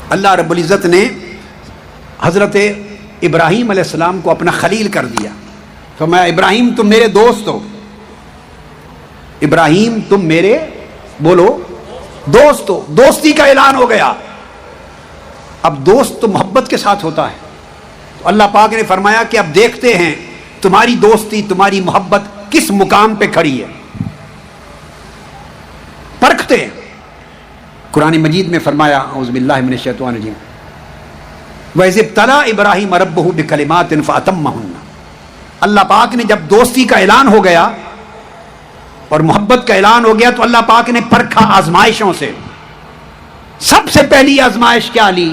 اللہ رب العزت نے حضرت ابراہیم علیہ السلام کو اپنا خلیل کر دیا. فرمایا ابراہیم تم میرے دوست ہو، ابراہیم تم میرے بولو دوست ہو. دوستی کا اعلان ہو گیا. اب دوست تو محبت کے ساتھ ہوتا ہے. تو اللہ پاک نے فرمایا کہ اب دیکھتے ہیں تمہاری دوستی تمہاری محبت کس مقام پہ کھڑی ہے، پرکھتے ہیں. قرآن مجید میں فرمایا اعوذ باللہ من الشیطان الرجیم وَإِذِ ابْتَلَىٰ إِبْرَاهِيمَ رَبُّهُ بِكَلِمَاتٍ فَأَتَمَّهُنَّ. اللہ پاک نے جب دوستی کا اعلان ہو گیا اور محبت کا اعلان ہو گیا تو اللہ پاک نے پرکھا آزمائشوں سے. سب سے پہلی آزمائش کیا لی؟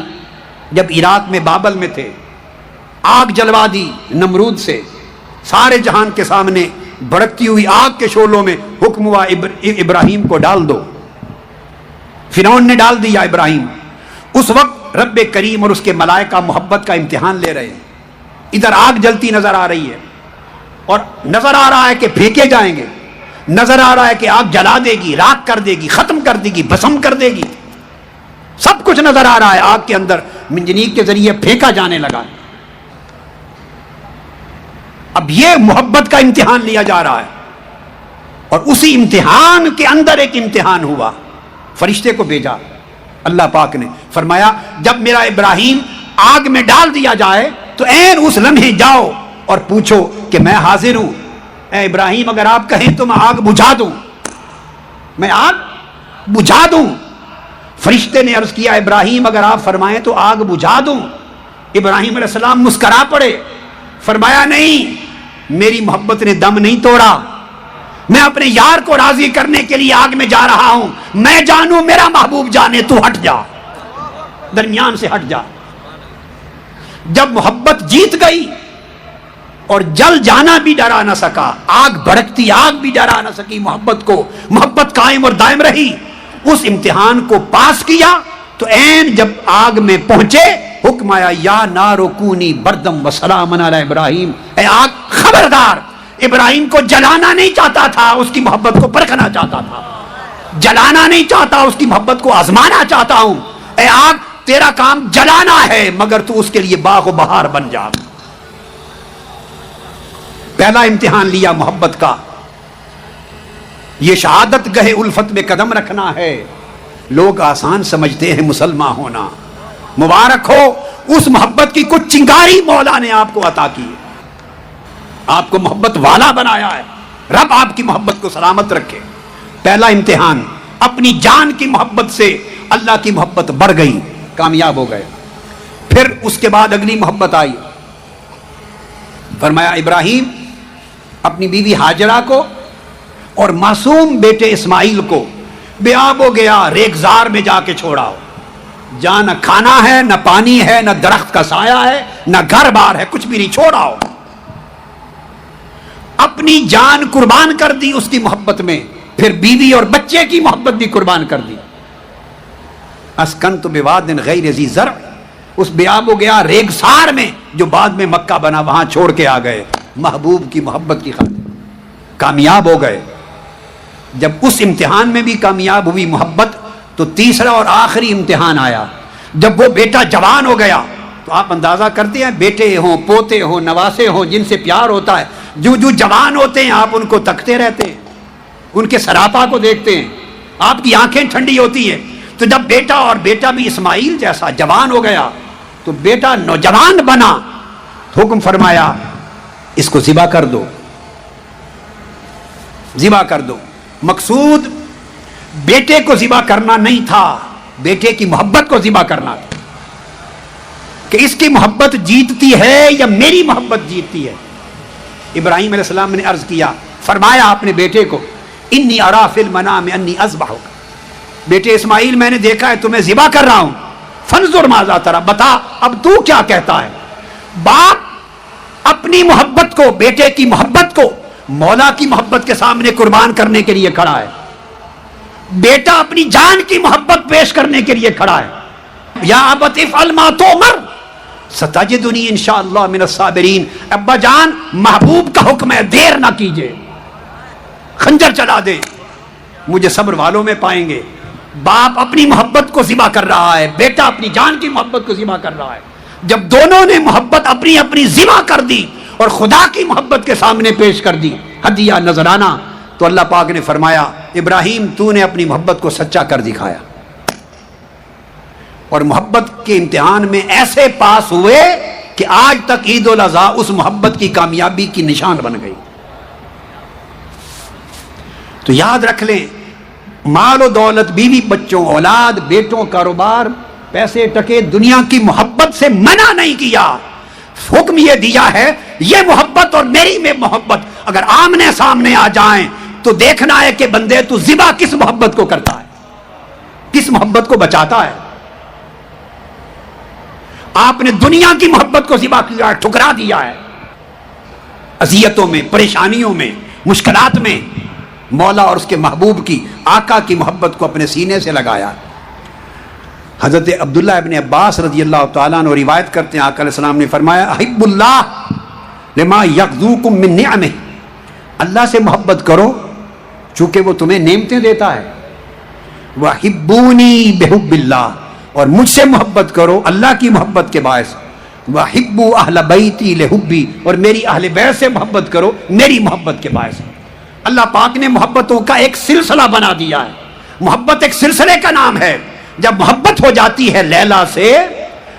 جب عراق میں بابل میں تھے، آگ جلوا دی نمرود سے، سارے جہان کے سامنے بھڑکتی ہوئی آگ کے شعلوں میں حکم ہوا ابراہیم کو ڈال دو. فرعون نے ڈال دیا ابراہیم. اس وقت رب کریم اور اس کے ملائکہ محبت کا امتحان لے رہے ہیں. ادھر آگ جلتی نظر آ رہی ہے اور نظر آ رہا ہے کہ پھینکے جائیں گے، نظر آ رہا ہے کہ آگ جلا دے گی، راکھ کر دے گی، ختم کر دے گی، بھسم کر دے گی. سب کچھ نظر آ رہا ہے. آگ کے اندر منجنیق کے ذریعے پھینکا جانے لگا. اب یہ محبت کا امتحان لیا جا رہا ہے اور اسی امتحان کے اندر ایک امتحان ہوا. فرشتے کو بھیجا اللہ پاک نے، فرمایا جب میرا ابراہیم آگ میں ڈال دیا جائے تو عین اس لمحے جاؤ اور پوچھو کہ میں حاضر ہوں. اے ابراہیم اگر آپ کہیں تو میں آگ بجھا دوں، میں آگ بجھا دوں. فرشتے نے عرض کیا ابراہیم اگر آپ فرمائیں تو آگ بجھا دوں. ابراہیم علیہ السلام مسکرا پڑے، فرمایا نہیں، میری محبت نے دم نہیں توڑا. میں اپنے یار کو راضی کرنے کے لیے آگ میں جا رہا ہوں. میں جانوں میرا محبوب جانے، تو ہٹ جا، درمیان سے ہٹ جا. جب محبت جیت گئی اور جل جانا بھی ڈرا نہ سکا، آگ بھڑکتی آگ بھی ڈرا نہ سکی محبت کو، محبت قائم اور دائم رہی. اس امتحان کو پاس کیا تو عین جب آگ میں پہنچے حکم آیا یا نار کونی بردم و سلام علی ابراہیم. اے آگ خبردار، ابراہیم کو جلانا نہیں چاہتا تھا، اس کی محبت کو پرکھنا چاہتا تھا. جلانا نہیں چاہتا، اس کی محبت کو آزمانا چاہتا ہوں. اے آگ تیرا کام جلانا ہے مگر تو اس کے لیے باغ و بہار بن جا. پہلا امتحان لیا محبت کا. یہ شہادت گہے الفت میں قدم رکھنا ہے. لوگ آسان سمجھتے ہیں مسلمان ہونا. مبارک ہو اس محبت کی کچھ چنگاری مولا نے آپ کو عطا کی ہے، آپ کو محبت والا بنایا ہے. رب آپ کی محبت کو سلامت رکھے. پہلا امتحان اپنی جان کی محبت سے اللہ کی محبت بڑھ گئی، کامیاب ہو گئے. پھر اس کے بعد اگلی محبت آئی. فرمایا ابراہیم اپنی بیوی ہاجرہ کو اور معصوم بیٹے اسماعیل کو بے آب ہو گیا ریگزار میں جا کے چھوڑاؤ. جہاں نہ کھانا ہے، نہ پانی ہے، نہ درخت کا سایہ ہے، نہ گھر بار ہے، کچھ بھی نہیں، چھوڑاؤ. اپنی جان قربان کر دی اس کی محبت میں. پھر بیوی اور بچے کی محبت بھی قربان کر دی. اسکنت بواد غیر ذی زرع، اس بے آب ہو گیا ریگسار میں جو بعد میں مکہ بنا وہاں چھوڑ کے آ گئے محبوب کی محبت کی خاطر. کامیاب ہو گئے. جب اس امتحان میں بھی کامیاب ہوئی محبت تو تیسرا اور آخری امتحان آیا. جب وہ بیٹا جوان ہو گیا تو آپ اندازہ کرتے ہیں بیٹے ہوں، پوتے ہوں، نواسے ہوں، جن سے پیار ہوتا ہے، جو جوان ہوتے ہیں آپ ان کو تکتے رہتے ہیں، ان کے سراپا کو دیکھتے ہیں، آپ کی آنکھیں ٹھنڈی ہوتی ہیں. تو جب بیٹا اور بیٹا بھی اسماعیل جیسا جوان ہو گیا تو بیٹا نوجوان بنا، حکم فرمایا اس کو ذبح کر دو، ذبح کر دو. مقصود بیٹے کو ذبح کرنا نہیں تھا، بیٹے کی محبت کو ذبح کرنا تھا کہ اس کی محبت جیتتی ہے یا میری محبت جیتتی ہے. ابراہیم علیہ السلام نے عرض کیا، فرمایا اپنے بیٹے کو انی ارا فی المنام انی اذبحک، بیٹے اسماعیل میں نے دیکھا ہے تمہیں ذبح کر رہا ہوں. فانظر ماذا ترى، بتا اب تو کیا کہتا ہے. باپ اپنی محبت کو، بیٹے کی محبت کو مولا کی محبت کے سامنے قربان کرنے کے لیے کھڑا ہے. بیٹا اپنی جان کی محبت پیش کرنے کے لیے کھڑا ہے. یا ابت افعل ما تؤمر ستجدنی انشاءاللہ من الصابرین. ابا جان محبوب کا حکم ہے، دیر نہ کیجئے، خنجر چلا دے، مجھے صبر والوں میں پائیں گے. باپ اپنی محبت کو ذبح کر رہا ہے، بیٹا اپنی جان کی محبت کو ذبح کر رہا ہے. جب دونوں نے محبت اپنی اپنی ذبح کر دی اور خدا کی محبت کے سامنے پیش کر دی، ہدیہ نذرانہ، تو اللہ پاک نے فرمایا ابراہیم تو نے اپنی محبت کو سچا کر دکھایا، اور محبت کے امتحان میں ایسے پاس ہوئے کہ آج تک عید الاضحیٰ اس محبت کی کامیابی کی نشان بن گئی. تو یاد رکھ لیں، مال و دولت، بیوی بچوں، اولاد، بیٹوں، کاروبار، پیسے ٹکے، دنیا کی محبت سے منع نہیں کیا، حکم یہ دیا ہے یہ محبت اور میری میں محبت اگر آمنے سامنے آ جائیں تو دیکھنا ہے کہ بندے تو ذبح کس محبت کو کرتا ہے، کس محبت کو بچاتا ہے. آپ نے دنیا کی محبت کو ذبح کیا ہے، ٹھکرا دیا ہے، اذیتوں میں، پریشانیوں میں، مشکلات میں مولا اور اس کے محبوب کی، آقا کی محبت کو اپنے سینے سے لگایا. حضرت عبداللہ ابن عباس رضی اللہ تعالیٰ عنہ روایت کرتے ہیں، آقا علیہ السلام نے فرمایا احب اللہ لما یغذوکم من نعمہ، اللہ سے محبت کرو چونکہ وہ تمہیں نعمتیں دیتا ہے. وحبونی بحب اللہ، اور مجھ سے محبت کرو اللہ کی محبت کے باعث. وحبوا اہل بیتی لحبی، اور میری اہل بیت سے محبت کرو میری محبت کے باعث. اللہ پاک نے محبتوں کا ایک سلسلہ بنا دیا ہے. محبت ایک سلسلے کا نام ہے. جب محبت ہو جاتی ہے لیلا سے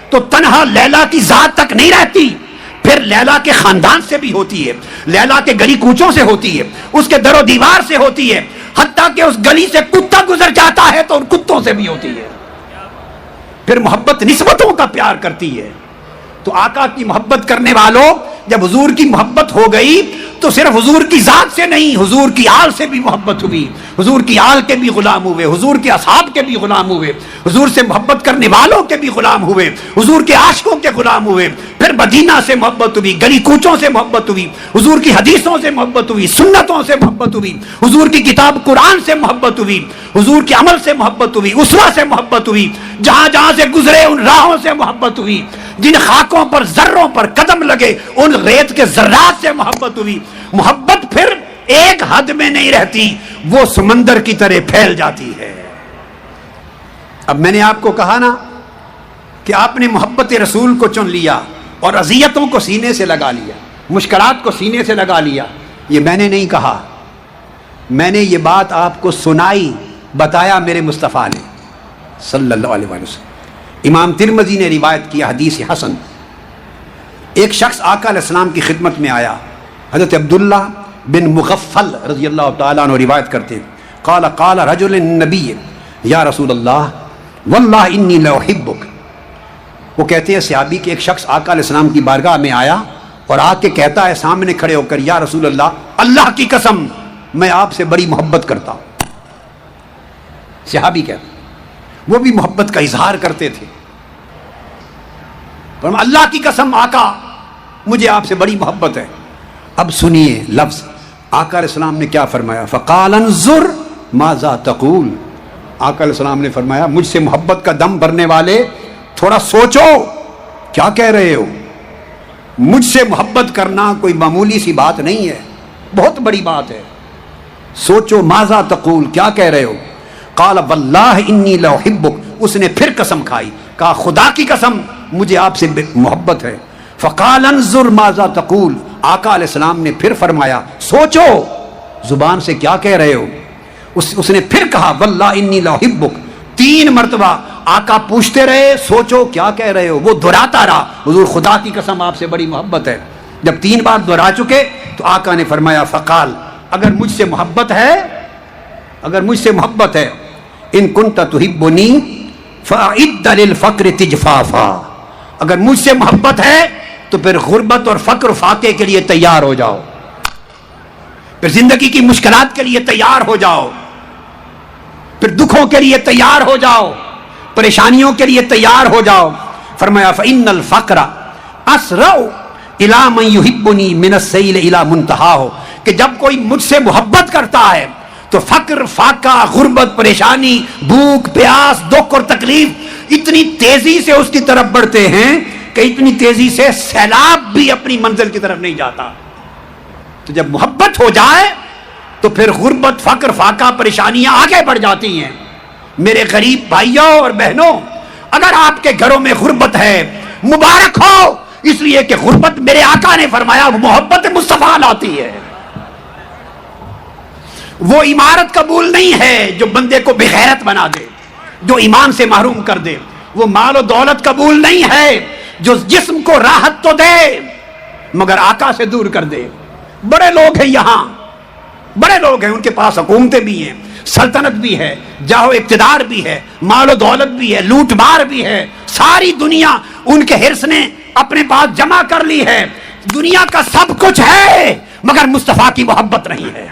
تو تنہا لیلا کی ذات تک نہیں رہتی، پھر لیلا کے خاندان سے بھی ہوتی ہے، لیلا کے گلی کوچوں سے ہوتی ہے، اس کے در و دیوار سے ہوتی ہے، حتیٰ کہ اس گلی سے کتا گزر جاتا ہے تو ان کتوں سے بھی ہوتی ہے. پھر محبت نسبتوں کا پیار کرتی ہے. تو آقا کی محبت کرنے والوں، جب حضور کی محبت ہو گئی تو صرف حضور کی ذات سے نہیں، حضور کی آل سے بھی محبت ہوئی، حضور کی آل کے بھی غلام ہوئے، حضور کے اصحاب کے بھی غلام ہوئے، حضور سے محبت کرنے والوں کے بھی غلام ہوئے، حضور کے عاشقوں کے غلام ہوئے. پھر مدینہ سے محبت ہوئی، گلی کوچوں سے محبت ہوئی، حضور کی حدیثوں سے محبت ہوئی، سنتوں سے محبت ہوئی، حضور کی کتاب قرآن سے محبت ہوئی، حضور کے عمل سے محبت ہوئی، اسوہ سے محبت ہوئی، جہاں جہاں سے گزرے ان راہوں سے محبت ہوئی، جن خاکوں پر ذروں پر قدم لگے ان ریت کے ذرات سے محبت ہوئی. محبت پھر ایک حد میں نہیں رہتی، وہ سمندر کی طرح پھیل جاتی ہے. اب میں نے آپ کو کہا نا کہ آپ نے محبت رسول کو چن لیا اور اذیتوں کو سینے سے لگا لیا، مشکلات کو سینے سے لگا لیا. یہ میں نے نہیں کہا، میں نے یہ بات آپ کو سنائی، بتایا میرے مصطفیٰ نے صلی اللہ علیہ وسلم. امام ترمذی نے روایت کیا حدیث حسن. ایک شخص آقا علیہ السلام کی خدمت میں آیا، حضرت عبداللہ بن مغفل رضی اللہ تعالیٰ عنہ روایت کرتے ہیں، قال قال رجل النبی یا رسول اللہ واللہ انی لاحبک. وہ کہتے ہیں صحابی کہ ایک شخص آقا علیہ السلام کی بارگاہ میں آیا اور آ کے کہتا ہے سامنے کھڑے ہو کر، یا رسول اللہ کی قسم میں آپ سے بڑی محبت کرتا ہوں. صحابی کہتا، وہ بھی محبت کا اظہار کرتے تھے. فرمایا اللہ کی قسم آقا مجھے آپ سے بڑی محبت ہے. اب سنیے لفظ آقا علیہ السلام نے کیا فرمایا، فقال انظر ماذا تقول. آقا علیہ السلام نے فرمایا مجھ سے محبت کا دم بھرنے والے تھوڑا سوچو کیا کہہ رہے ہو. مجھ سے محبت کرنا کوئی معمولی سی بات نہیں ہے، بہت بڑی بات ہے. سوچو ماذا تقول، کیا کہہ رہے ہو. قال واللہ انی لاحبک. اس نے پھر قسم کھائی، کہا خدا کی قسم مجھے آپ سے محبت ہے. فقال انظر ماذا تقول. آقا علیہ السلام نے پھر فرمایا سوچو زبان سے کیا کہہ رہے ہو. اس نے پھر کہا واللہ انی لاحبک. 3 مرتبہ آقا پوچھتے رہے سوچو کیا کہہ رہے ہو. وہ دہراتا رہا حضور خدا کی قسم آپ سے بڑی محبت ہے. جب 3 بار دہرا چکے تو آقا نے فرمایا فقال اگر مجھ سے محبت ہے ان کنت تحبنی فاعد للفقر تجفافا. اگر مجھ سے محبت ہے تو پھر غربت اور فقر فاقے کے لیے تیار ہو جاؤ، پھر زندگی کی مشکلات کے لیے تیار ہو جاؤ، پھر دکھوں کے لیے تیار ہو جاؤ، پریشانیوں کے لیے تیار ہو جاؤ. فرمایا فإن الفقر اسرع الی من یحبنی من السیل الی منتہاہ. کہ جب کوئی مجھ سے محبت کرتا ہے تو فقر فاقہ غربت پریشانی بھوک پیاس دکھ اور تکلیف اتنی تیزی سے اس کی طرف بڑھتے ہیں کہ اتنی تیزی سے سیلاب بھی اپنی منزل کی طرف نہیں جاتا. تو جب محبت ہو جائے تو پھر غربت فقر فاقہ پریشانیاں آگے بڑھ جاتی ہیں. میرے غریب بھائیوں اور بہنوں، اگر آپ کے گھروں میں غربت ہے، مبارک ہو، اس لیے کہ غربت میرے آقا نے فرمایا وہ محبت مصطفیٰ لاتی ہے۔ وہ عمارت قبول نہیں ہے جو بندے کو بغیرت بنا دے، جو ایمان سے محروم کر دے۔ وہ مال و دولت قبول نہیں ہے جو جسم کو راحت تو دے مگر آقا سے دور کر دے۔ بڑے لوگ ہیں یہاں، بڑے لوگ ہیں، ان کے پاس حکومتیں بھی ہیں، سلطنت بھی ہے، جاہو اقتدار بھی ہے، مال و دولت بھی ہے، لوٹ مار بھی ہے، ساری دنیا ان کے حرص نے اپنے پاس جمع کر لی ہے۔ دنیا کا سب کچھ ہے مگر مصطفیٰ کی محبت نہیں ہے،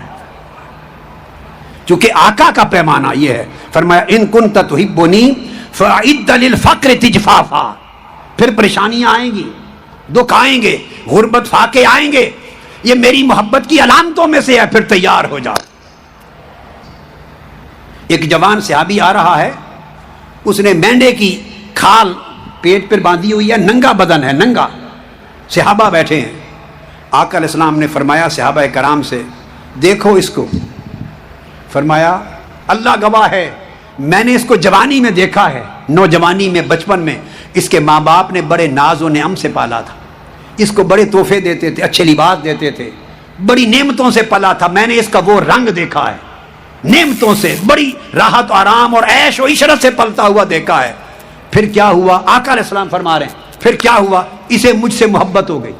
چونکہ آقا کا پیمانہ یہ ہے، فرمایا ان کنت تحبنی فاعد للفقر تجفافا۔ پھر پریشانیاں آئیں گی، دکھ آئیں گے، غربت فاقے آئیں گے، یہ میری محبت کی علامتوں میں سے ہے، پھر تیار ہو جاؤ۔ ایک جوان صحابی آ رہا ہے، اس نے مینڈے کی کھال پیٹ پر باندھی ہوئی ہے، ننگا بدن ہے، ننگا۔ صحابہ بیٹھے ہیں، آقا علیہ السلام نے فرمایا صحابہ کرام سے دیکھو اس کو، فرمایا اللہ گواہ ہے میں نے اس کو جوانی میں دیکھا ہے، نوجوانی میں، بچپن میں اس کے ماں باپ نے بڑے ناز و نعم سے پالا تھا، اس کو بڑے تحفے دیتے تھے، اچھے لباس دیتے تھے، بڑی نعمتوں سے پلا تھا۔ میں نے اس کا وہ رنگ دیکھا ہے، نعمتوں سے، بڑی راحت آرام اور عیش و عشرت سے پلتا ہوا دیکھا ہے۔ پھر کیا ہوا؟ آقا علیہ السلام فرما رہے ہیں پھر کیا ہوا؟ اسے مجھ سے محبت ہو گئی۔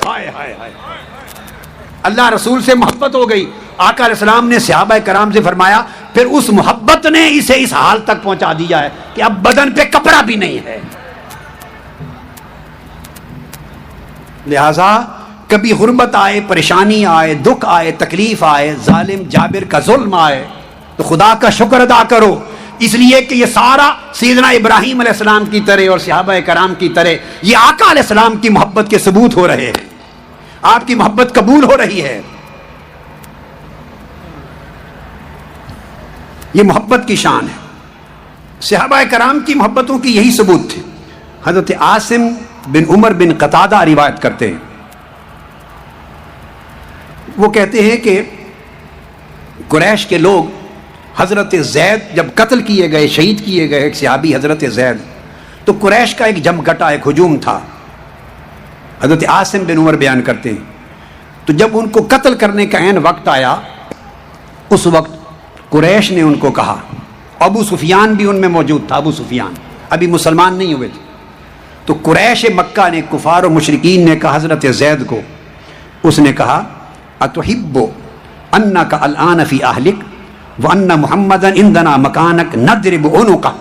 ہائے ہائے ہائے، اللہ رسول سے محبت ہو گئی۔ آقا علیہ السلام نے صحابہ کرام سے فرمایا پھر اس محبت نے اسے اس حال تک پہنچا دیا ہے کہ اب بدن پہ کپڑا بھی نہیں ہے۔ لہذا کبھی غربت آئے، پریشانی آئے، دکھ آئے، تکلیف آئے، ظالم جابر کا ظلم آئے تو خدا کا شکر ادا کرو، اس لیے کہ یہ سارا سیدنا ابراہیم علیہ السلام کی طرح اور صحابہ کرام کی طرح یہ آقا علیہ السلام کی محبت کے ثبوت ہو رہے ہیں، آپ کی محبت قبول ہو رہی ہے۔ یہ محبت کی شان ہے، صحابہ کرام کی محبتوں کی یہی ثبوت تھے۔ حضرت عاصم بن عمر بن قتادہ روایت کرتے ہیں، وہ کہتے ہیں کہ قریش کے لوگ حضرت زید جب قتل کیے گئے، شہید کیے گئے ایک صحابی حضرت زید، تو قریش کا ایک جمگٹا، ایک ہجوم تھا۔ حضرت عاصم بن عمر بیان کرتے ہیں تو جب ان کو قتل کرنے کا عین وقت آیا، اس وقت قریش نے ان کو کہا، ابو سفیان بھی ان میں موجود تھا، ابو سفیان ابھی مسلمان نہیں ہوئے تھے، تو قریش مکہ نے، کفار و مشرکین نے کہا حضرت زید کو، اس نے کہا اتحب انک الان فی اہلک وان محمدا عندنا مکانک نضرب عنقہ۔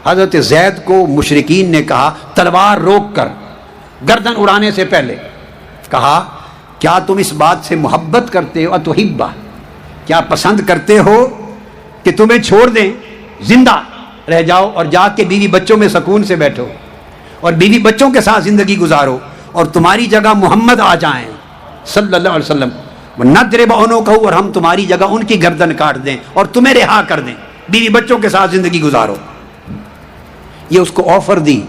حضرت زید کو مشرکین نے کہا تلوار روک کر، گردن اڑانے سے پہلے کہا کیا تم اس بات سے محبت کرتے ہو؟ اتحبہ، کیا پسند کرتے ہو کہ تمہیں چھوڑ دیں، زندہ رہ جاؤ اور جا کے بیوی بچوں میں سکون سے بیٹھو اور بیوی بچوں کے ساتھ زندگی گزارو اور تمہاری جگہ محمد آ جائیں صلی اللہ علیہ وسلم، نضرب عنقہ، اور ہم تمہاری جگہ ان کی گردن کاٹ دیں اور تمہیں رہا کر دیں، بیوی بچوں کے ساتھ زندگی گزارو۔ یہ اس کو آفر دی،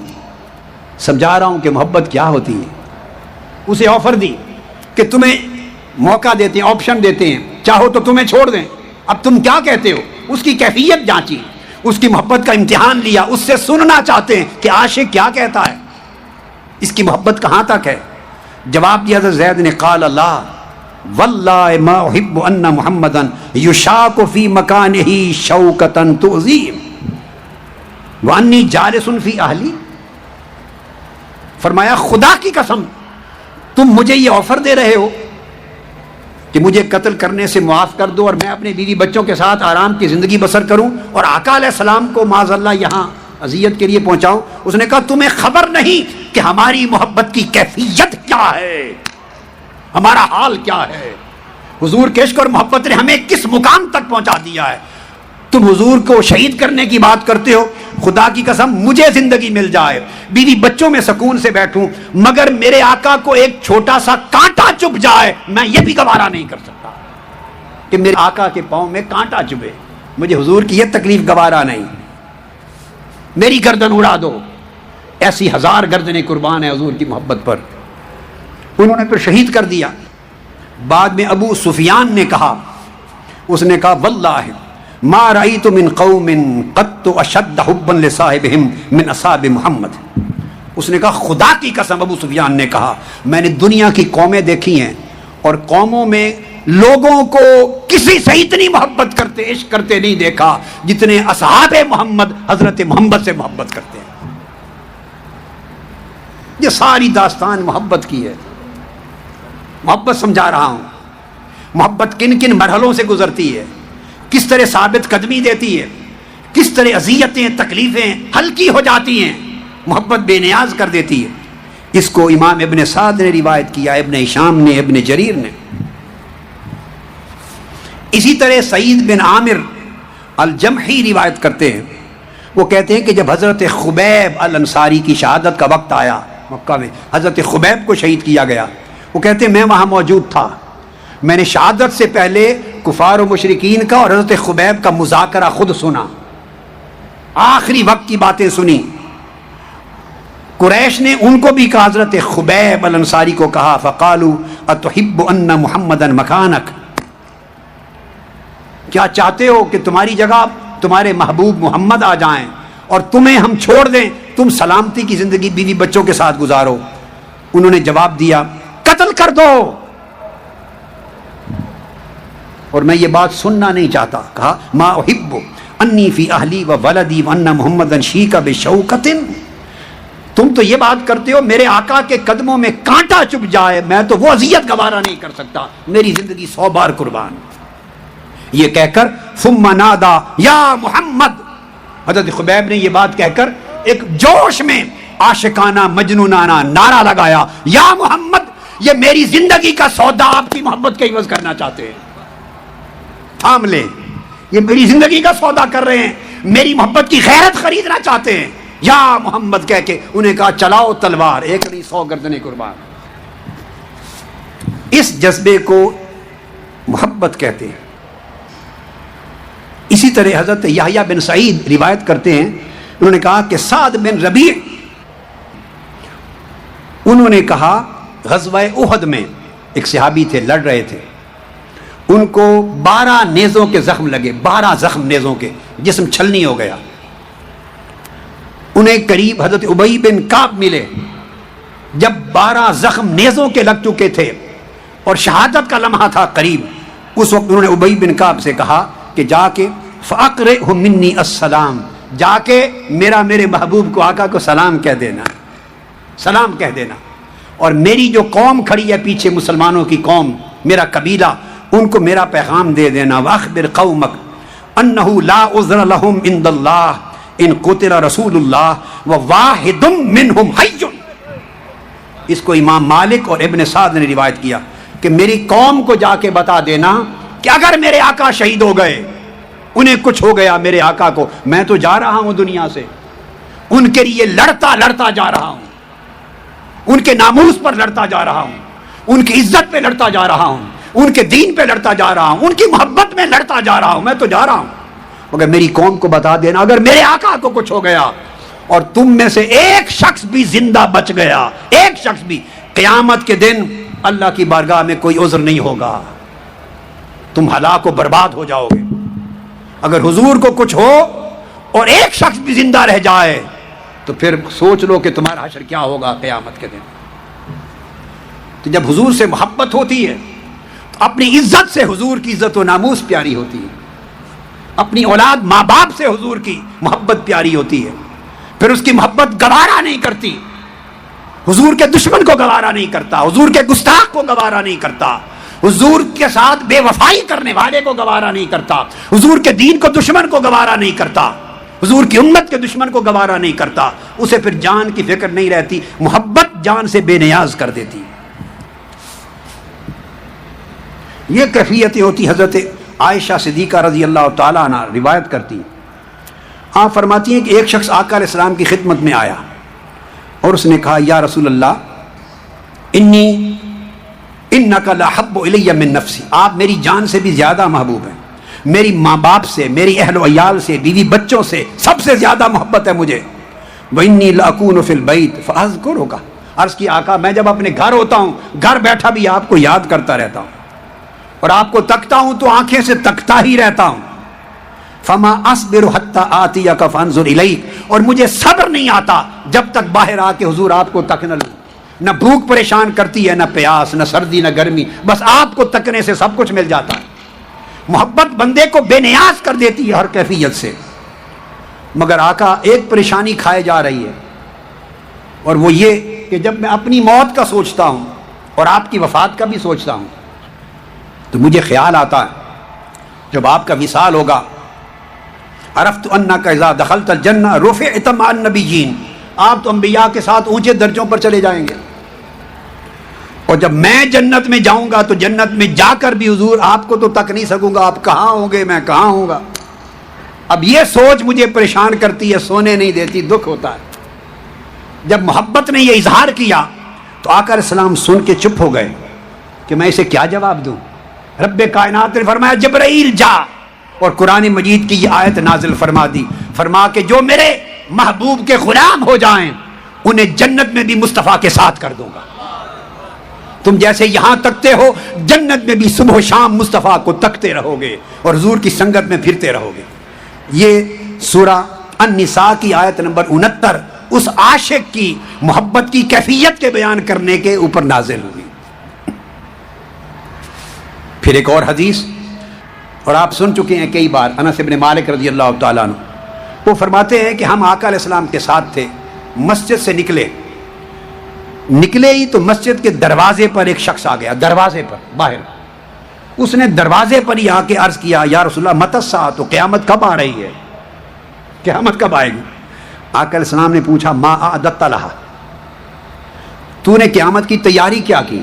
سمجھا رہا ہوں کہ محبت کیا ہوتی ہے۔ اسے آفر دی کہ تمہیں موقع دیتے ہیں، آپشن دیتے ہیں، چاہو تو تمہیں چھوڑ دیں، اب تم کیا کہتے ہو؟ اس کی کیفیت جانچی، اس کی محبت کا امتحان لیا، اس سے سننا چاہتے ہیں کہ عاشق کیا کہتا ہے، اس کی محبت کہاں تک ہے۔ جواب دیا حضرت زید نے، قال اللہ واللہ ما احب ان محمدا یشاک فی مکانہ شوکتا تعظیم وانی جالس فی اہلی۔ فرمایا خدا کی قسم تم مجھے یہ آفر دے رہے ہو کہ مجھے قتل کرنے سے معاف کر دو اور میں اپنے بیوی بچوں کے ساتھ آرام کی زندگی بسر کروں اور آقا علیہ السلام کو معاذ اللہ یہاں اذیت کے لیے پہنچاؤں۔ اس نے کہا تمہیں خبر نہیں کہ ہماری محبت کی کیفیت کیا ہے، ہمارا حال کیا ہے، حضور کے عشق اور محبت نے ہمیں کس مقام تک پہنچا دیا ہے۔ تم حضور کو شہید کرنے کی بات کرتے ہو، خدا کی قسم مجھے زندگی مل جائے، بیوی بچوں میں سکون سے بیٹھوں، مگر میرے آقا کو ایک چھوٹا سا کانٹا چبھ جائے میں یہ بھی گوارا نہیں کر سکتا کہ میرے آقا کے پاؤں میں کانٹا چبھے، مجھے حضور کی یہ تکلیف گوارا نہیں، میری گردن اڑا دو۔ ایسی ہزار گردنیں قربان ہیں حضور کی محبت پر۔ انہوں نے پھر شہید کر دیا۔ بعد میں ابو سفیان نے کہا، اس نے کہا واللہ ما رأیت من قوم قط اشد حبا لصاحبہم من اصحاب محمد. اس نے کہا خدا کی قسم، ابو سفیان نے کہا میں نے دنیا کی قومیں دیکھی ہیں اور قوموں میں لوگوں کو کسی سے اتنی محبت کرتے، عشق کرتے نہیں دیکھا جتنے اصحاب محمد حضرت محمد سے محبت کرتے ہیں. یہ ساری داستان محبت کی ہے. محبت سمجھا رہا ہوں، محبت کن کن مرحلوں سے گزرتی ہے، کس طرح ثابت قدمی دیتی ہے، کس طرح اذیتیں تکلیفیں ہلکی ہو جاتی ہیں، محبت بے نیاز کر دیتی ہے. اس کو امام ابن سعد نے روایت کیا، ابن ہشام نے، ابن جریر نے. اسی طرح سعید بن عامر الجمحی روایت کرتے ہیں. وہ کہتے ہیں کہ جب حضرت خبیب الانصاری کی شہادت کا وقت آیا، مکہ میں حضرت خبیب کو شہید کیا گیا، وہ کہتے ہیں میں وہاں موجود تھا. میں نے شہادت سے پہلے کفار و مشرکین کا اور حضرت خبیب کا مذاکرہ خود سنا، آخری وقت کی باتیں سنی. قریش نے ان کو بھی کہا، حضرت خبیب الانصاری کو کہا فقالوا اتحب ان محمدا مکانک، کیا چاہتے ہو کہ تمہاری جگہ تمہارے محبوب محمد آ جائیں اور تمہیں ہم چھوڑ دیں، تم سلامتی کی زندگی بیوی بچوں کے ساتھ گزارو. انہوں نے جواب دیا قتل کر دو، اور میں یہ بات سننا نہیں چاہتا. کہا ما احب انی فی اہلی و ولدی وان محمدا شیک بشوکۃ، تم تو یہ بات کرتے ہو میرے آقا کے قدموں میں کانٹا چبھ جائے، میں تو وہ اذیت گوارا نہیں کر سکتا، میری زندگی 100 بار قربان. یہ کہہ کر ثم نادا یا محمد، حضرت خبیب نے یہ بات کہہ کر ایک جوش میں عاشقانہ مجنونانہ نعرہ لگایا، یا محمد، یہ میری زندگی کا سودا آپ کی محبت کا عوض کرنا چاہتے ہیں، تھام لیں، یہ میری زندگی کا سودا کر رہے ہیں، میری محبت کی غیرت خریدنا چاہتے ہیں. یا محمد کہہ کے انہیں کہا چلاؤ تلوار، ایک نہیں 100 گردنیں قربان. اس جذبے کو محبت کہتے ہیں. اسی طرح حضرت یحییٰ بن سعید روایت کرتے ہیں، انہوں نے کہا کہ سعد بن ربیع، انہوں نے کہا غزوہ احد میں ایک صحابی تھے، لڑ رہے تھے، ان کو 12 نیزوں کے زخم لگے، 12 زخم نیزوں کے، جسم چھلنی ہو گیا. انہیں قریب حضرت ابی بن کعب ملے. جب 12 زخم نیزوں کے لگ چکے تھے اور شہادت کا لمحہ تھا قریب، اس وقت انہوں نے ابی بن کعب سے کہا کہ جا کے فَأَقْرِئْهُ مِنِّي السلام، جا کے میرے محبوب کو، آقا کو سلام کہہ دینا، سلام کہہ دینا. اور میری جو قوم کھڑی ہے پیچھے، مسلمانوں کی قوم، میرا قبیلہ، ان کو میرا پیغام دے دینا. وَأَخْبِرْ قَوْمَكَ أَنَّهُ لَا عُذْرَ لَهُمْ عِنْدَ اللَّهِ ان قتل رسول اللہ وواحد منہم حی. اس کو امام مالک اور ابن سعد نے روایت کیا کہ میری قوم کو جا کے بتا دینا کہ اگر میرے آقا شہید ہو گئے، انہیں کچھ ہو گیا میرے آقا کو، میں تو جا رہا ہوں دنیا سے، ان کے لیے لڑتا لڑتا جا رہا ہوں، ان کے ناموس پر لڑتا جا رہا ہوں، ان کی عزت پہ لڑتا جا رہا ہوں، ان کے دین پہ لڑتا جا رہا ہوں، ان کی محبت میں لڑتا جا رہا ہوں، میں تو جا رہا ہوں. مگر میری قوم کو بتا دینا اگر میرے آقا کو کچھ ہو گیا اور تم میں سے ایک شخص بھی زندہ بچ گیا، ایک شخص بھی، قیامت کے دن اللہ کی بارگاہ میں کوئی عذر نہیں ہوگا، تم ہلاک و برباد ہو جاؤ گے. اگر حضور کو کچھ ہو اور ایک شخص بھی زندہ رہ جائے تو پھر سوچ لو کہ تمہارا حشر کیا ہوگا قیامت کے دن. تو جب حضور سے محبت ہوتی ہے تو اپنی عزت سے حضور کی عزت و ناموس پیاری ہوتی ہے، اپنی اولاد ماں باپ سے حضور کی محبت پیاری ہوتی ہے، پھر اس کی محبت گوارا نہیں کرتی، حضور کے دشمن کو گوارا نہیں کرتا، حضور کے گستاخ کو گوارا نہیں کرتا، حضور کے ساتھ بے وفائی کرنے والے کو گوارا نہیں کرتا، حضور کے دین کو دشمن کو گوارا نہیں کرتا، حضور کی امت کے دشمن کو گوارا نہیں کرتا. اسے پھر جان کی فکر نہیں رہتی، محبت جان سے بے نیاز کر دیتی. یہ کیفیتیں ہوتی. حضرت عائشہ صدیقہ رضی اللہ تعالیٰ عنہ روایت کرتی، آپ فرماتی ہیں کہ ایک شخص آقا علیہ السلام کی خدمت میں آیا اور اس نے کہا یا رسول اللہ انک لاحب الی من نفسی، آپ میری جان سے بھی زیادہ محبوب ہیں، میری ماں باپ سے، میری اہل و عیال سے، بیوی بچوں سے سب سے زیادہ محبت ہے مجھے. وانی لاکون فی البیت فاذکرک، عرض کی آقا میں جب اپنے گھر ہوتا ہوں، گھر بیٹھا بھی آپ کو یاد کرتا رہتا ہوں، اور آپ کو تکتا ہوں تو آنکھیں سے تکتا ہی رہتا ہوں. فما اصبر حتی آتیک فانظر الیک، اور مجھے صبر نہیں آتا جب تک باہر آ کے حضور آپ کو تک نہ لوں. نہ بھوک پریشان کرتی ہے، نہ پیاس، نہ سردی، نہ گرمی، بس آپ کو تکنے سے سب کچھ مل جاتا ہے. محبت بندے کو بے نیاز کر دیتی ہے ہر کیفیت سے. مگر آقا ایک پریشانی کھائے جا رہی ہے، اور وہ یہ کہ جب میں اپنی موت کا سوچتا ہوں اور آپ کی وفات کا بھی سوچتا ہوں تو مجھے خیال آتا ہے جب آپ کا وصال ہوگا، عرفت انک اذا دخلت الجنہ رفعت مع النبیین، آپ تو انبیاء کے ساتھ اونچے درجوں پر چلے جائیں گے، اور جب میں جنت میں جاؤں گا تو جنت میں جا کر بھی حضور آپ کو تو تک نہیں سکوں گا، آپ کہاں ہوں گے، میں کہاں ہوں گا. اب یہ سوچ مجھے پریشان کرتی ہے، سونے نہیں دیتی، دکھ ہوتا ہے. جب محبت نے یہ اظہار کیا تو آقا علیہ السلام سن کے چپ ہو گئے کہ میں اسے کیا جواب دوں. رب کائنات نے فرمایا جبرائیل جا، اور قرآن مجید کی یہ آیت نازل فرما دی، فرما کہ جو میرے محبوب کے غلام ہو جائیں انہیں جنت میں بھی مصطفیٰ کے ساتھ کر دوں گا. تم جیسے یہاں تکتے ہو جنت میں بھی صبح و شام مصطفیٰ کو تکتے رہو گے اور حضور کی سنگت میں پھرتے رہو گے. یہ سورہ النساء کی آیت نمبر 69 اس عاشق کی محبت کی کیفیت کے بیان کرنے کے اوپر نازل ہوئی. پھر ایک اور حدیث، اور آپ سن چکے ہیں کئی بار، انس بن مالک رضی اللہ تعالیٰ عنہ وہ فرماتے ہیں کہ ہم آقا علیہ السلام کے ساتھ تھے، مسجد سے نکلے ہی تو مسجد کے دروازے پر ایک شخص آ گیا، دروازے پر باہر. اس نے دروازے پر ہی آ کے عرض کیا یا رسول اللہ متی الساعۃ، تو قیامت کب آ رہی ہے، قیامت کب آئے گی. آقا علیہ السلام نے پوچھا ما اعددت لہا، تو نے قیامت کی تیاری کیا کی.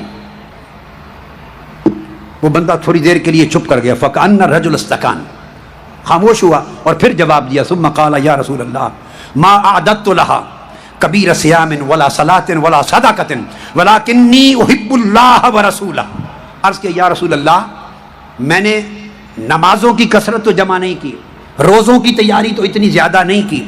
وہ بندہ تھوڑی دیر کے لیے چپ کر گیا، فکأن الرجل استکان، خاموش ہوا اور پھر جواب دیا ثم قال یا رسول اللہ ما اعددت لہا کبیر صیام ولا صلاۃ ولا صدقۃ ولکنی احب اللہ ورسولہ. عرض کہ یا رسول اللہ میں نے نمازوں کی کثرت تو جمع نہیں کی، روزوں کی تیاری تو اتنی زیادہ نہیں کی،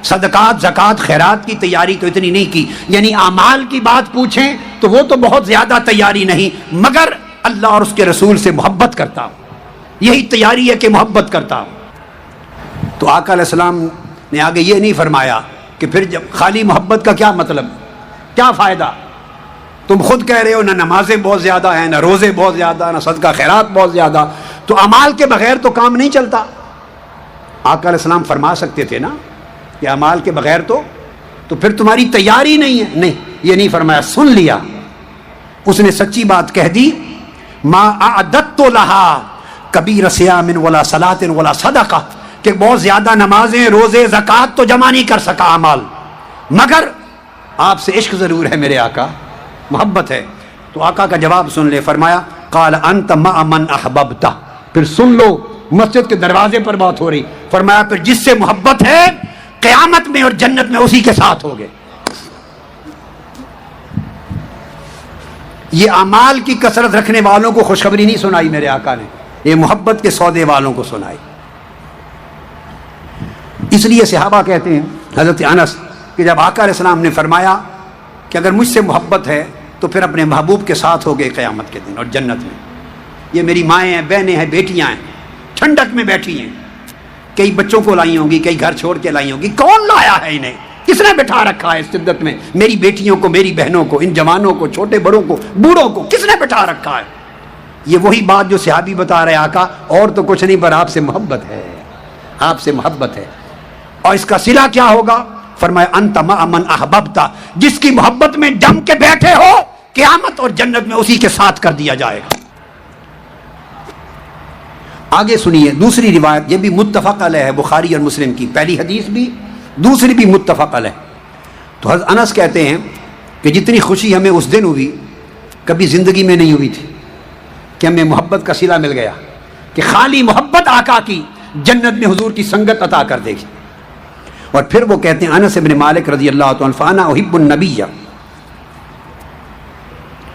صدقات زکوٰۃ خیرات کی تیاری تو اتنی نہیں کی، یعنی اعمال کی بات پوچھیں تو وہ تو بہت زیادہ تیاری نہیں، مگر اللہ اور اس کے رسول سے محبت کرتا ہوں، یہی تیاری ہے کہ محبت کرتا ہوں. تو آقا علیہ السلام نے آگے یہ نہیں فرمایا کہ پھر جب خالی محبت کا کیا مطلب، کیا فائدہ، تم خود کہہ رہے ہو نہ نمازیں بہت زیادہ ہیں، نہ روزے بہت زیادہ، نہ صدقہ خیرات بہت زیادہ، تو اعمال کے بغیر تو کام نہیں چلتا. آقا علیہ السلام فرما سکتے تھے نا کہ اعمال کے بغیر تو پھر تمہاری تیاری نہیں ہے. نہیں، یہ نہیں فرمایا، سن لیا، اس نے سچی بات کہہ دی. ما اعددت لہا کبیر صیام ولا صلاۃ ولا صدقہ، کہ بہت زیادہ نمازیں روزے زکوٰۃ تو جمع نہیں کر سکا اعمال، مگر آپ سے عشق ضرور ہے میرے آقا، محبت ہے. تو آقا کا جواب سن لے، فرمایا قال انت مع من احببت. پھر سن لو، مسجد کے دروازے پر بات ہو رہی، فرمایا پھر جس سے محبت ہے قیامت میں اور جنت میں اسی کے ساتھ ہوگے. یہ اعمال کی کثرت رکھنے والوں کو خوشخبری نہیں سنائی میرے آقا نے، یہ محبت کے سودے والوں کو سنائی. اس لیے صحابہ کہتے ہیں حضرت انس کہ جب آقا علیہ السلام نے فرمایا کہ اگر مجھ سے محبت ہے تو پھر اپنے محبوب کے ساتھ ہو گئے قیامت کے دن اور جنت میں. یہ میری مائیں ہیں، بہنیں ہیں، بیٹیاں ہیں، ٹھنڈک میں بیٹھی ہیں، کئی بچوں کو لائی ہوں گی، کئی گھر چھوڑ کے لائی ہوں گی. کون لایا ہے انہیں، کس نے بٹھا رکھا ہے اس شدت میں، میری بیٹیوں کو، میری بہنوں کو، ان جوانوں کو، چھوٹے بڑوں کو، بوڑھوں کو کس نے بٹھا رکھا ہے. یہ وہی بات جو صحابی بتا رہے آقا، اور تو کچھ نہیں پر آپ سے محبت ہے، آپ سے محبت ہے. اور اس کا صلہ کیا ہوگا، فرمایا انت مع من احببت، جس کی محبت میں جم کے بیٹھے ہو قیامت اور جنت میں اسی کے ساتھ کر دیا جائے گا. آگے سنیے دوسری روایت، یہ بھی متفق علیہ ہے، بخاری اور مسلم کی، پہلی حدیث بھی دوسری بھی متفق علیہ. تو حضرت انس کہتے ہیں کہ جتنی خوشی ہمیں اس دن ہوئی کبھی زندگی میں نہیں ہوئی تھی، کہ ہمیں محبت کا صلہ مل گیا، کہ خالی محبت آقا کی جنت میں حضور کی سنگت عطا کر دے گی. اور پھر وہ کہتے ہیں انس بن مالک رضی اللہ عنہ فانا احب النبی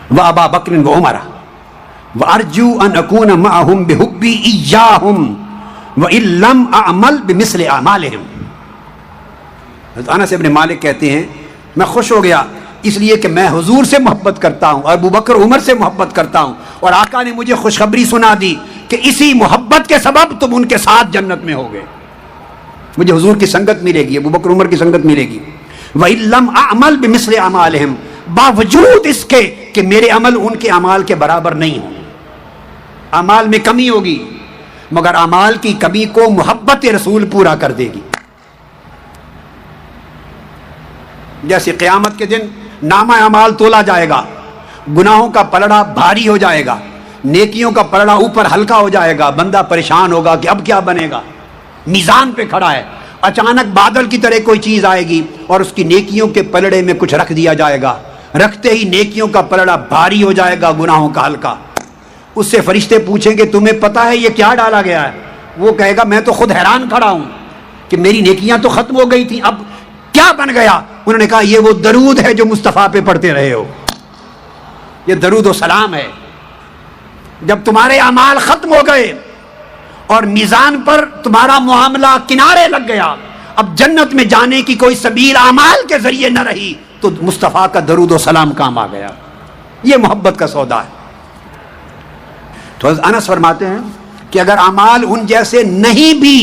و ابا بکر و عمر وارجو ان اکون معهم بحبی ایاهم وان لم اعمل بمثل اعمالهم. انس بن مالک کہتے ہیں میں خوش ہو گیا اس لیے کہ میں حضور سے محبت کرتا ہوں، ابو بکر عمر سے محبت کرتا ہوں، اور آقا نے مجھے خوشخبری سنا دی کہ اسی محبت کے سبب تم ان کے ساتھ جنت میں ہوگے. مجھے حضور کی سنگت ملے گی، ابو بکر عمر کی سنگت ملے گی۔ وَإِن لَّمْ أَعْمَلْ بِمِثْلِ أَعْمَالِهِمْ، باوجود اس کے کہ میرے عمل ان کے اعمال کے برابر نہیں ہوں، اعمال میں کمی ہوگی، مگر اعمال کی کمی کو محبت رسول پورا کر دے گی۔ جیسے قیامت کے دن نامہ اعمال تولا جائے گا، گناہوں کا پلڑا بھاری ہو جائے گا، نیکیوں کا پلڑا اوپر ہلکا ہو جائے گا، بندہ پریشان ہوگا کہ اب کیا بنے گا، میزان پہ کھڑا ہے، اچانک بادل کی طرح کوئی چیز آئے گی اور اس کی نیکیوں کے پلڑے میں کچھ رکھ دیا جائے گا، رکھتے ہی نیکیوں کا پلڑا بھاری ہو جائے گا، گناہوں کا ہلکا۔ اس سے فرشتے پوچھیں گے تمہیں پتا ہے یہ کیا ڈالا گیا ہے؟ وہ کہے گا میں تو خود حیران کھڑا ہوں کہ میری نیکیاں تو ختم ہو گئی تھیں، اب کیا بن گیا؟ انہوں نے کہا یہ وہ درود ہے جو مصطفیٰ پہ پڑھتے رہے ہو، یہ درود و سلام ہے۔ جب تمہارے اعمال ختم ہو گئے اور میزان پر تمہارا معاملہ کنارے لگ گیا، اب جنت میں جانے کی کوئی سبیل اعمال کے ذریعے نہ رہی، تو مصطفیٰ کا درود و سلام کام آ گیا۔ یہ محبت کا سودا ہے۔ تو انس فرماتے ہیں کہ اگر اعمال ان جیسے نہیں بھی،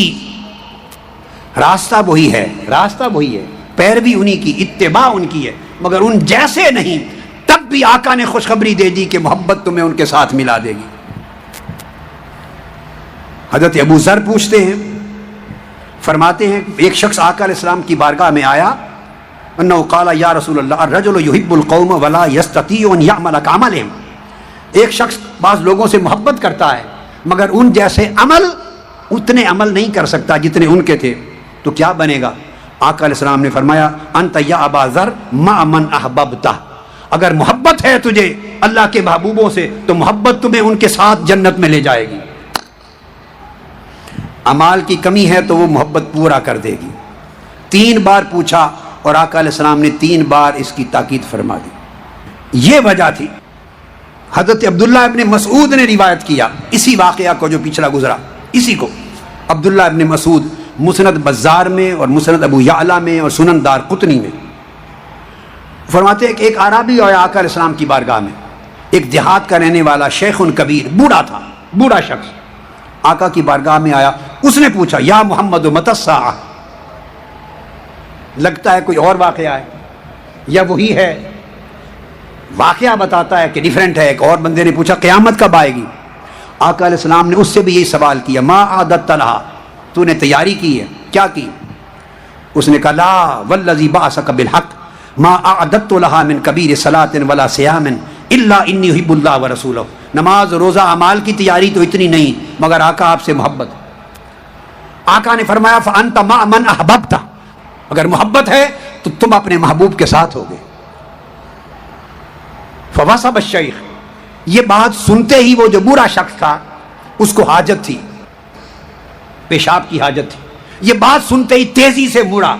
راستہ وہی ہے، راستہ وہی ہے، پیروی انہی کی، اتباع ان کی ہے، مگر ان جیسے نہیں، تب بھی آقا نے خوشخبری دے دی کہ محبت تمہیں ان کے ساتھ ملا دے گی۔ حضرت ابو ذر پوچھتے ہیں، فرماتے ہیں ایک شخص آقا علیہ السلام کی بارگاہ میں آیا، انہو قال یا رسول اللہ الرجل یحب القوم ولا یستطیع ان یعمل کعملہم، ایک شخص بعض لوگوں سے محبت کرتا ہے مگر ان جیسے عمل، اتنے عمل نہیں کر سکتا جتنے ان کے تھے، تو کیا بنے گا؟ آقا علیہ السلام نے فرمایا انت یا ابا ذر مع من احببتہ، اگر محبت ہے تجھے اللہ کے محبوبوں سے تو محبت تمہیں ان کے ساتھ جنت میں لے جائے گی، اعمال کی کمی ہے تو وہ محبت پورا کر دے گی۔ 3 بار پوچھا اور آقا علیہ السلام نے 3 بار اس کی تاکید فرما دی۔ یہ وجہ تھی۔ حضرت عبداللہ ابن مسعود نے روایت کیا اسی واقعہ کو جو پچھلا گزرا، اسی کو عبداللہ ابن مسعود مسند بزار میں اور مسند ابو یعلا میں اور سنن دار قطنی میں فرماتے ہیں کہ ایک عربی آیا آقا علیہ السلام کی بارگاہ میں، ایک دیہات کا رہنے والا شیخ کبیر، بوڑھا تھا، بوڑھا شخص آقا کی بارگاہ میں آیا، اس نے پوچھا یا محمد متی الساعہ، لگتا ہے کوئی اور واقعہ ہے یا وہی ہے، واقعہ بتاتا ہے کہ ڈیفرنٹ ہے۔ ایک اور بندے نے پوچھا قیامت کب آئے گی؟ آقا علیہ السلام نے اس سے بھی یہی سوال کیا، ما عادت لہا، تو نے تیاری کی ہے؟ کیا کی؟ اس نے کہا لا والذی بعثک بالحق ما اعددت لها من کبیر صلاۃ ولا صیام الا انی احب اللہ ورسولہ، نماز روزہ اعمال کی تیاری تو اتنی نہیں مگر آقا آپ سے محبت۔ آقا نے فرمایا فانت مع من احببت، اگر محبت ہے تو تم اپنے محبوب کے ساتھ ہوگے۔ فوصب الشیخ، یہ بات سنتے ہی وہ جو بوڑھا شخص تھا اس کو حاجت تھی، پیشاب کی حاجت تھی، یہ بات سنتے ہی تیزی سے مڑا،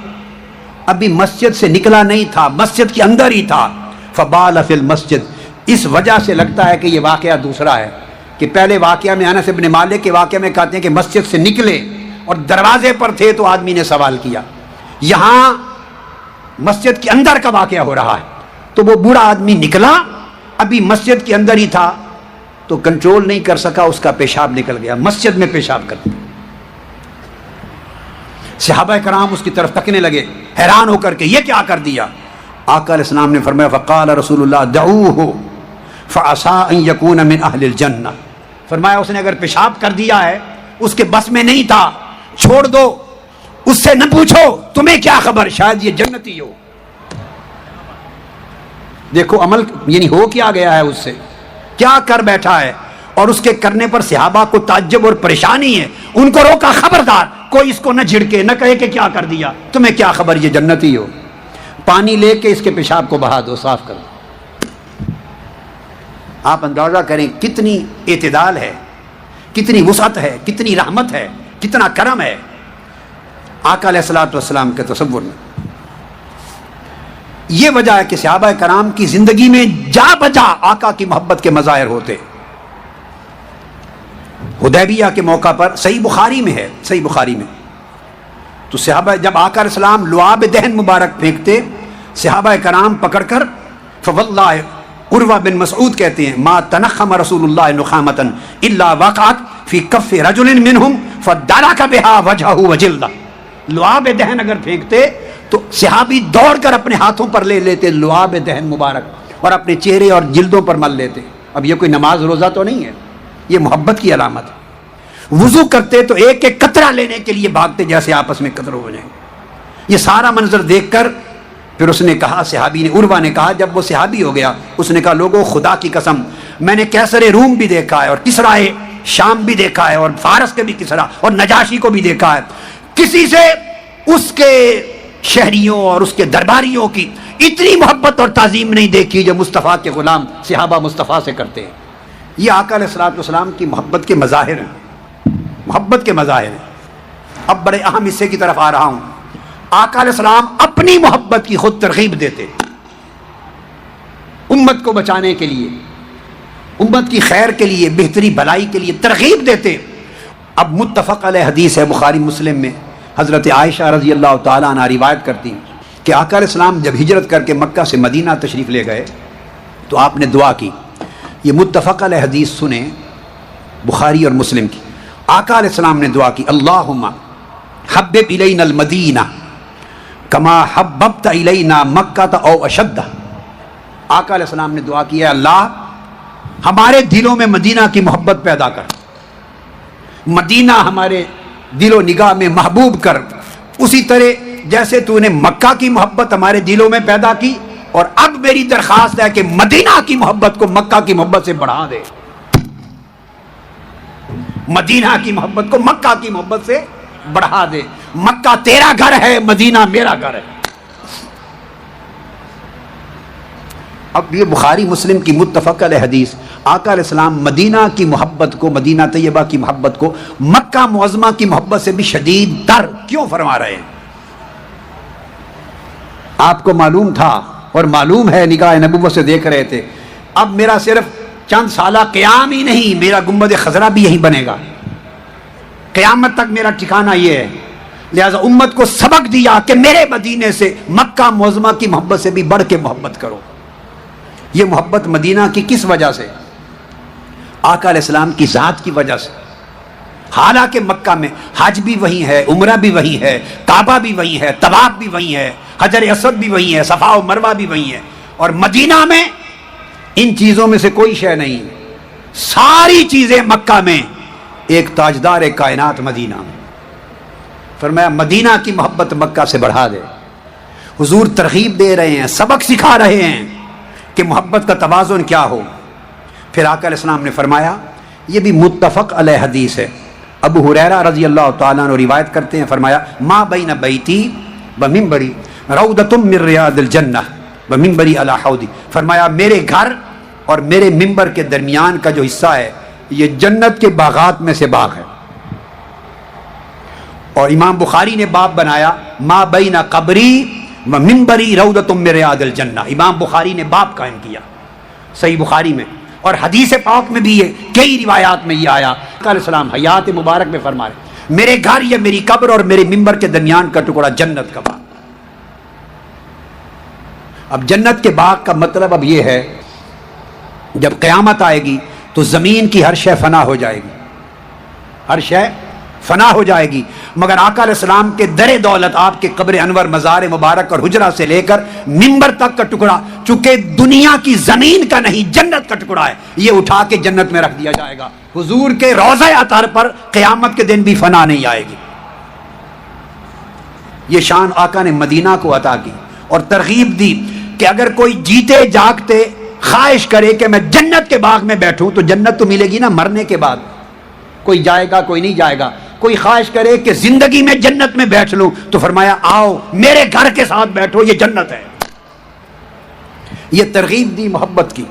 ابھی مسجد سے نکلا نہیں تھا، مسجد کے اندر ہی تھا، فبال فی المسجد، اس وجہ سے لگتا ہے کہ یہ واقعہ دوسرا ہے، کہ پہلے واقعہ میں انس بن مالک کے واقعہ میں کہتے ہیں کہ مسجد سے نکلے اور دروازے پر تھے تو آدمی نے سوال کیا، یہاں مسجد کے اندر کا واقعہ ہو رہا ہے، تو وہ بوڑھا آدمی نکلا، ابھی مسجد کے اندر ہی تھا تو کنٹرول نہیں کر سکا، اس کا پیشاب نکل گیا، مسجد میں پیشاب کر دیا۔ صحابہ کرام اس کی طرف تکنے لگے حیران ہو کر کے یہ کیا کر دیا؟ آقا علیہ السلام نے فرمایا فقال رسول اللہ دعوہ فعسى ان یکون من اہل الجنہ، فرمایا اس نے اگر پیشاب کر دیا ہے اس کے بس میں نہیں تھا، چھوڑ دو، اس سے نہ پوچھو تمہیں کیا خبر، شاید یہ جنتی ہو۔ دیکھو عمل یعنی ہو کیا گیا ہے، اس سے کیا کر بیٹھا ہے، اور اس کے کرنے پر صحابہ کو تعجب اور پریشانی ہے، ان کو روکا خبردار کوئی اس کو نہ جھڑکے، نہ کہے کہ کیا کر دیا، تمہیں کیا خبر یہ جنتی ہو، پانی لے کے اس کے پیشاب کو بہا دو، صاف کر دو۔ آپ اندازہ کریں کتنی اعتدال ہے، کتنی وسعت ہے، کتنی رحمت ہے، کتنا کرم ہے آقا علیہ الصلوۃ والسلام کے تصور میں۔ یہ وجہ ہے کہ صحابہ کرام کی زندگی میں جا بجا آقا کی محبت کے مظاہر ہوتے۔ حدیبیہ کے موقع پر صحیح بخاری میں ہے، صحیح بخاری میں، تو صحابہ جب آقا علیہ السلام لعاب دہن مبارک پھینکتے، صحابہ کرام پکڑ کر فواللہ، عروہ بن مسعود کہتے ہیں ما تنخم رسول اللہ نخامتا الا وقعت فی کف رجل منہم فدرک بها وجہہ وجلدہ، لعاب دہن اگر پھینکتے تو صحابی دوڑ کر اپنے ہاتھوں پر لے لیتے لعاب دہن مبارک اور اپنے چہرے اور جلدوں پر مل لیتے. اب یہ کوئی نماز روزہ تو نہیں ہے، یہ محبت کی علامت ہے. وضو کرتے تو ایک ایک قطرہ لینے کے لیے بھاگتے جیسے آپس میں قطرے ہو جائیں. یہ سارا منظر دیکھ کر پھر اس نے کہا، صحابی نے، عروہ نے کہا جب وہ صحابی ہو گیا، اس نے کہا لوگوں خدا کی قسم میں نے کیسر روم بھی دیکھا ہے اور کسرا شام بھی دیکھا ہے اور فارس کے بھی کسرا اور نجاشی کو بھی دیکھا ہے، کسی سے اس کے شہریوں اور اس کے درباریوں کی اتنی محبت اور تعظیم نہیں دیکھی جو مصطفیٰ کے غلام صحابہ مصطفیٰ سے کرتے ہیں. یہ آقا علیہ الصلوۃ والسلام کی محبت کے مظاہر ہیں، محبت کے مظاہر ہیں. اب بڑے اہم حصے کی طرف آ رہا ہوں. آقا علیہ السلام اپنی محبت کی خود ترغیب دیتے امت کو بچانے کے لیے، امت کی خیر کے لیے، بہتری بھلائی کے لیے ترغیب دیتے. اب متفق علیہ حدیث ہے بخاری مسلم میں، حضرت عائشہ رضی اللہ تعالیٰ عنہ روایت کرتی ہیں کہ آقا علیہ السلام جب ہجرت کر کے مکہ سے مدینہ تشریف لے گئے تو آپ نے دعا کی. یہ متفق علیہ حدیث سنیں بخاری اور مسلم کی. آقا علیہ السلام نے دعا کی، اللہم حبب الینا المدینہ کما حببت الینا مکہ او اشد. آقا علیہ السلام نے دعا کی، ہے اللہ ہمارے دلوں میں مدینہ کی محبت پیدا کر، مدینہ ہمارے دل و نگاہ میں محبوب کر، اسی طرح جیسے تو نے مکہ کی محبت ہمارے دلوں میں پیدا کی، اور اب میری درخواست ہے کہ مدینہ کی محبت کو مکہ کی محبت سے بڑھا دے. مدینہ کی محبت کو مکہ کی محبت سے بڑھا دے. مکہ تیرا گھر ہے، مدینہ میرا گھر ہے. اب یہ بخاری مسلم کی متفق علیہ حدیث، آقا علیہ السلام مدینہ کی محبت کو، مدینہ طیبہ کی محبت کو مکہ معظمہ کی محبت سے بھی شدید تر کیوں فرما رہے ہیں؟ آپ کو معلوم تھا اور معلوم ہے، نگاہ نبوت سے دیکھ رہے تھے، اب میرا صرف چند سالہ قیام ہی نہیں، میرا گنبد خضرا بھی یہی بنے گا، قیامت تک میرا ٹھکانہ یہ ہے. لہذا امت کو سبق دیا کہ میرے مدینے سے مکہ معظمہ کی محبت سے بھی بڑھ کے محبت کرو. یہ محبت مدینہ کی کس وجہ سے؟ آقا علیہ السلام کی ذات کی وجہ سے. حالانکہ مکہ میں حج بھی وہی ہے، عمرہ بھی وہی ہے، کعبہ بھی وہی ہے، طواف بھی وہی ہے، حجر اسود بھی وہی ہے، صفا و مروہ بھی وہی ہے، اور مدینہ میں ان چیزوں میں سے کوئی شے نہیں. ساری چیزیں مکہ میں، ایک تاجدار کائنات مدینہ میں. فرمایا مدینہ کی محبت مکہ سے بڑھا دے. حضور ترغیب دے رہے ہیں، سبق سکھا رہے ہیں کہ محبت کا توازن کیا ہو. پھر آقا علیہ السلام نے فرمایا، یہ بھی متفق علیہ حدیث ہے، ابو ہریرہ رضی اللہ تعالیٰ عنہ روایت کرتے ہیں، فرمایا ما بین بیتی و منبری روضۃ من ریاض الجنہ و منبری علی حوضی. فرمایا میرے گھر اور میرے منبر کے درمیان کا جو حصہ ہے یہ جنت کے باغات میں سے باغ ہے. اور امام بخاری نے باب بنایا ما بین قبری و منبری روضۃ من ریاض الجنہ. امام بخاری نے باب قائم کیا صحیح بخاری میں، اور حدیث پاک میں بھی یہ کئی روایات میں یہ آیا. علیہ السلام حیات مبارک میں فرما رہے میرے گھر یا میری قبر اور میرے منبر کے درمیان کا ٹکڑا جنت کا باغ. اب جنت کے باغ کا مطلب اب یہ ہے، جب قیامت آئے گی تو زمین کی ہر شے فنا ہو جائے گی، ہر شے فنا ہو جائے گی، مگر آقا علیہ السلام کے در دولت، آپ کے قبر انور، مزار مبارک اور حجرہ سے لے کر منبر تک کا ٹکڑا چونکہ دنیا کی زمین کا نہیں جنت کا ٹکڑا ہے، یہ اٹھا کے جنت میں رکھ دیا جائے گا. حضور کے روضہ اطہر پر قیامت کے دن بھی فنا نہیں آئے گی. یہ شان آقا نے مدینہ کو عطا کی اور ترغیب دی کہ اگر کوئی جیتے جاگتے خواہش کرے کہ میں جنت کے باغ میں بیٹھوں تو جنت تو ملے گی نا مرنے کے بعد، کوئی جائے گا کوئی نہیں جائے گا. کوئی خواہش کرے کہ زندگی میں جنت میں بیٹھ لوں تو فرمایا آؤ میرے گھر کے ساتھ بیٹھو، یہ جنت ہے. یہ ترغیب دی محبت کی،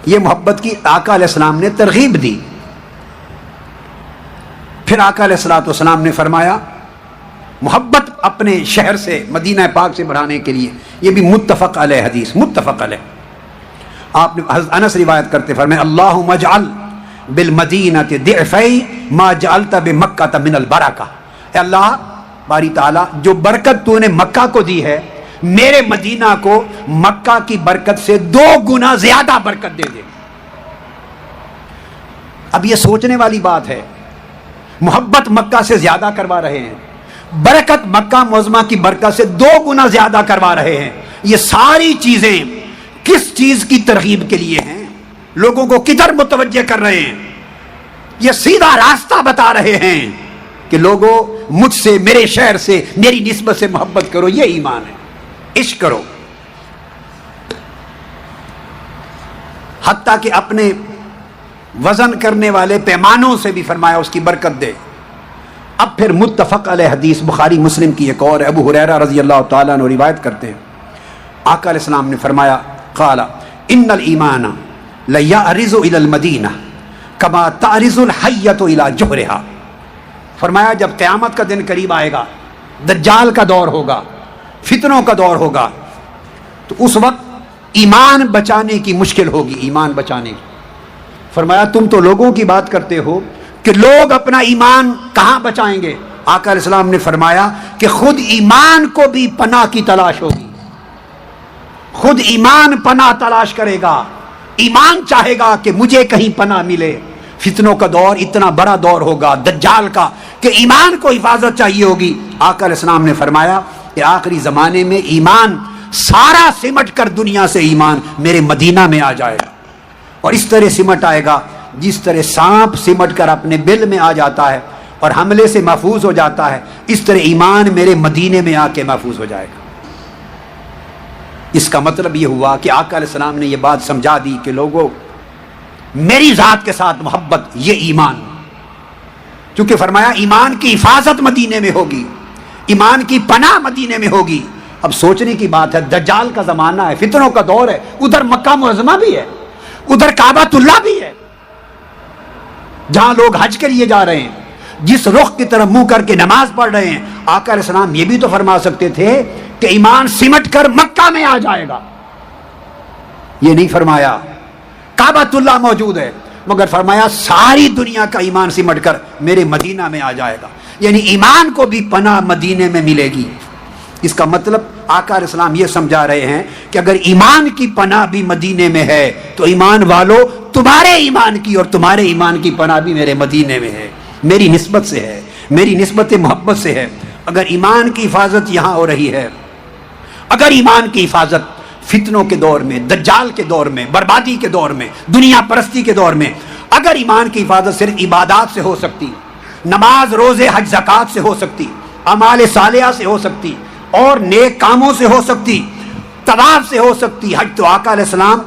یہ محبت کی آقا علیہ السلام نے ترغیب دی. پھر آقا علیہ الصلوۃ والسلام نے فرمایا محبت اپنے شہر سے، مدینہ پاک سے بڑھانے کے لیے، یہ بھی متفق علیہ حدیث، متفق علیہ. آپ نے حضرت انس روایت کرتے فرمایا اللہم اجعل بالمدینہ ضعفی ما جعلت بمکہ من البرکہ. اے اللہ باری تعالیٰ جو برکت تو نے مکہ کو دی ہے، میرے مدینہ کو مکہ کی برکت سے 2 گنا زیادہ برکت دے دے. اب یہ سوچنے والی بات ہے، محبت مکہ سے زیادہ کروا رہے ہیں، برکت مکہ معظمہ کی برکت سے 2 گنا زیادہ کروا رہے ہیں۔ یہ ساری چیزیں کس چیز کی ترغیب کے لیے ہیں؟ لوگوں کو کدھر متوجہ کر رہے ہیں؟ یہ سیدھا راستہ بتا رہے ہیں کہ لوگوں مجھ سے، میرے شہر سے، میری نسبت سے محبت کرو، یہ ایمان ہے، عشق کرو۔ حتیٰ کہ اپنے وزن کرنے والے پیمانوں سے بھی فرمایا اس کی برکت دے۔ اب پھر متفق علیہ حدیث بخاری مسلم کی ایک اور، ابو ہریرہ رضی اللہ تعالیٰ عنہ روایت کرتے ہیں، آقا علیہ السلام نے فرمایا قال ان الایمان لیعرض الی المدینہ کما تعرض الحیۃ الی جحرہا۔ فرمایا جب قیامت کا دن قریب آئے گا، دجال کا دور ہوگا، فتنوں کا دور ہوگا، تو اس وقت ایمان بچانے کی مشکل ہوگی، ایمان بچانے کی۔ فرمایا تم تو لوگوں کی بات کرتے ہو کہ لوگ اپنا ایمان کہاں بچائیں گے؟ آقا علیہ السلام نے فرمایا کہ خود ایمان کو بھی پناہ کی تلاش ہوگی، خود ایمان پناہ تلاش کرے گا، ایمان چاہے گا کہ مجھے کہیں پناہ ملے۔ فتنوں کا دور اتنا بڑا دور ہوگا دجال کا کہ ایمان کو حفاظت چاہیے ہوگی۔ آقا علیہ السلام نے فرمایا کہ آخری زمانے میں ایمان سارا سمٹ کر دنیا سے ایمان میرے مدینہ میں آ جائے گا، اور اس طرح سمٹ آئے گا جس طرح سانپ سمٹ کر اپنے بل میں آ جاتا ہے اور حملے سے محفوظ ہو جاتا ہے، اس طرح ایمان میرے مدینے میں آ کے محفوظ ہو جائے گا۔ اس کا مطلب یہ ہوا کہ آقا علیہ السلام نے یہ بات سمجھا دی کہ لوگوں میری ذات کے ساتھ محبت یہ ایمان، چونکہ فرمایا ایمان کی حفاظت مدینے میں ہوگی، ایمان کی پناہ مدینے میں ہوگی۔ اب سوچنے کی بات ہے، دجال کا زمانہ ہے، فتنوں کا دور ہے، ادھر مکہ معظمہ بھی ہے، ادھر کعبۃ اللہ بھی ہے جہاں لوگ حج کے لیے جا رہے ہیں، جس رخ کی طرف منہ کر کے نماز پڑھ رہے ہیں۔ آقا علیہ السلام یہ بھی تو فرما سکتے تھے کہ ایمان سمٹ کر مکہ میں آ جائے گا، یہ نہیں فرمایا۔ کعبۃ اللہ موجود ہے مگر فرمایا ساری دنیا کا ایمان سمٹ کر میرے مدینہ میں آ جائے گا، یعنی ایمان کو بھی پناہ مدینے میں ملے گی۔ اس کا مطلب آقا علیہ السلام یہ سمجھا رہے ہیں کہ اگر ایمان کی پناہ بھی مدینے میں ہے تو ایمان والو تمہارے ایمان کی اور تمہارے ایمان کی پناہ بھی میرے مدینے میں ہے، میری نسبت سے ہے، میری نسبت محبت سے ہے۔ اگر ایمان کی حفاظت یہاں ہو رہی ہے، اگر ایمان کی حفاظت فتنوں کے دور میں، دجال کے دور میں، بربادی کے دور میں، دنیا پرستی کے دور میں اگر ایمان کی حفاظت صرف عبادات سے ہو سکتی، نماز روزے حج زکوٰۃ سے ہو سکتی، اعمال صالحہ سے ہو سکتی، اور نیک کاموں سے ہو سکتی، طواف سے ہو سکتی، حج، تو آقا علیہ السلام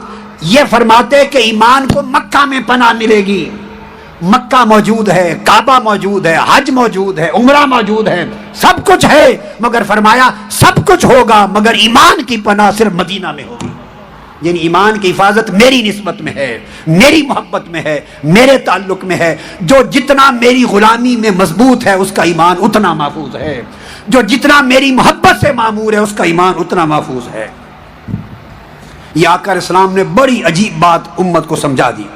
یہ فرماتے کہ ایمان کو مکہ میں پناہ ملے گی۔ مکہ موجود ہے، کعبہ موجود ہے، حج موجود ہے، عمرہ موجود ہے، سب کچھ ہے، مگر فرمایا سب کچھ ہوگا مگر ایمان کی پناہ صرف مدینہ میں ہوگی، یعنی ایمان کی حفاظت میری نسبت میں ہے، میری محبت میں ہے، میرے تعلق میں ہے۔ جو جتنا میری غلامی میں مضبوط ہے اس کا ایمان اتنا محفوظ ہے، جو جتنا میری محبت سے معمور ہے اس کا ایمان اتنا محفوظ ہے۔ یہ آقا علیہ السلام نے بڑی عجیب بات امت کو سمجھا دی۔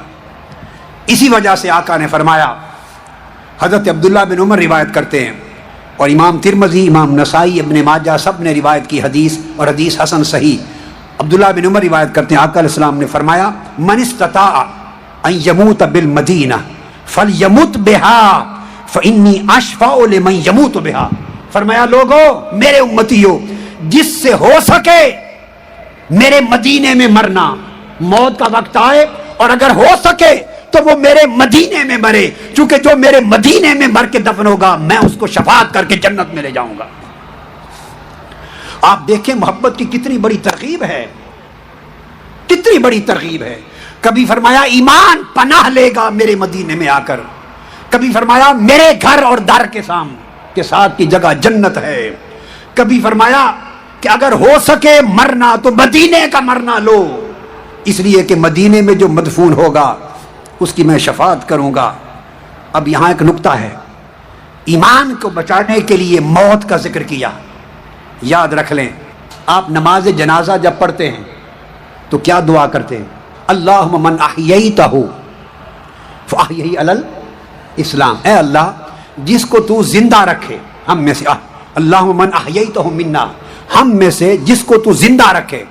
اسی وجہ سے آقا نے فرمایا، حضرت عبداللہ بن عمر روایت کرتے ہیں، اور امام ترمذی، امام نسائی، ابن ماجہ سب نے روایت کی حدیث، اور حدیث حسن صحیح۔ عبداللہ بن عمر روایت کرتے ہیں، آقا علیہ السلام نے فرمایا من استطاع ان یموت بالمدینہ فلیمت بہا فانی اشفع لمن یموت بہا۔ فرمایا لوگوں، میرے امتیوں، جس سے ہو سکے میرے مدینے میں مرنا، موت کا وقت آئے اور اگر ہو سکے تو وہ میرے مدینے میں مرے، چونکہ جو میرے مدینے میں مر کے دفن ہوگا میں اس کو شفاعت کر کے جنت میں لے جاؤں گا۔ آپ دیکھیں محبت کی کتنی بڑی ترغیب ہے، کتنی بڑی ترغیب ہے۔ کبھی فرمایا ایمان پناہ لے گا میرے مدینے میں آ کر، کبھی فرمایا میرے گھر اور در کے ساتھ کی جگہ جنت ہے، کبھی فرمایا کہ اگر ہو سکے مرنا تو مدینے کا مرنا لو، اس لیے کہ مدینے میں جو مدفون ہوگا اس کی میں شفاعت کروں گا۔ اب یہاں ایک نقطہ ہے، ایمان کو بچانے کے لیے موت کا ذکر کیا۔ یاد رکھ لیں، آپ نماز جنازہ جب پڑھتے ہیں تو کیا دعا کرتے ہیں؟ اللہم من احییتہ فاحیہ علی الاسلام، اے اللہ جس کو تو زندہ رکھے ہم میں سے، اللہم من احییتہ منا، ہم میں سے جس کو تو زندہ رکھے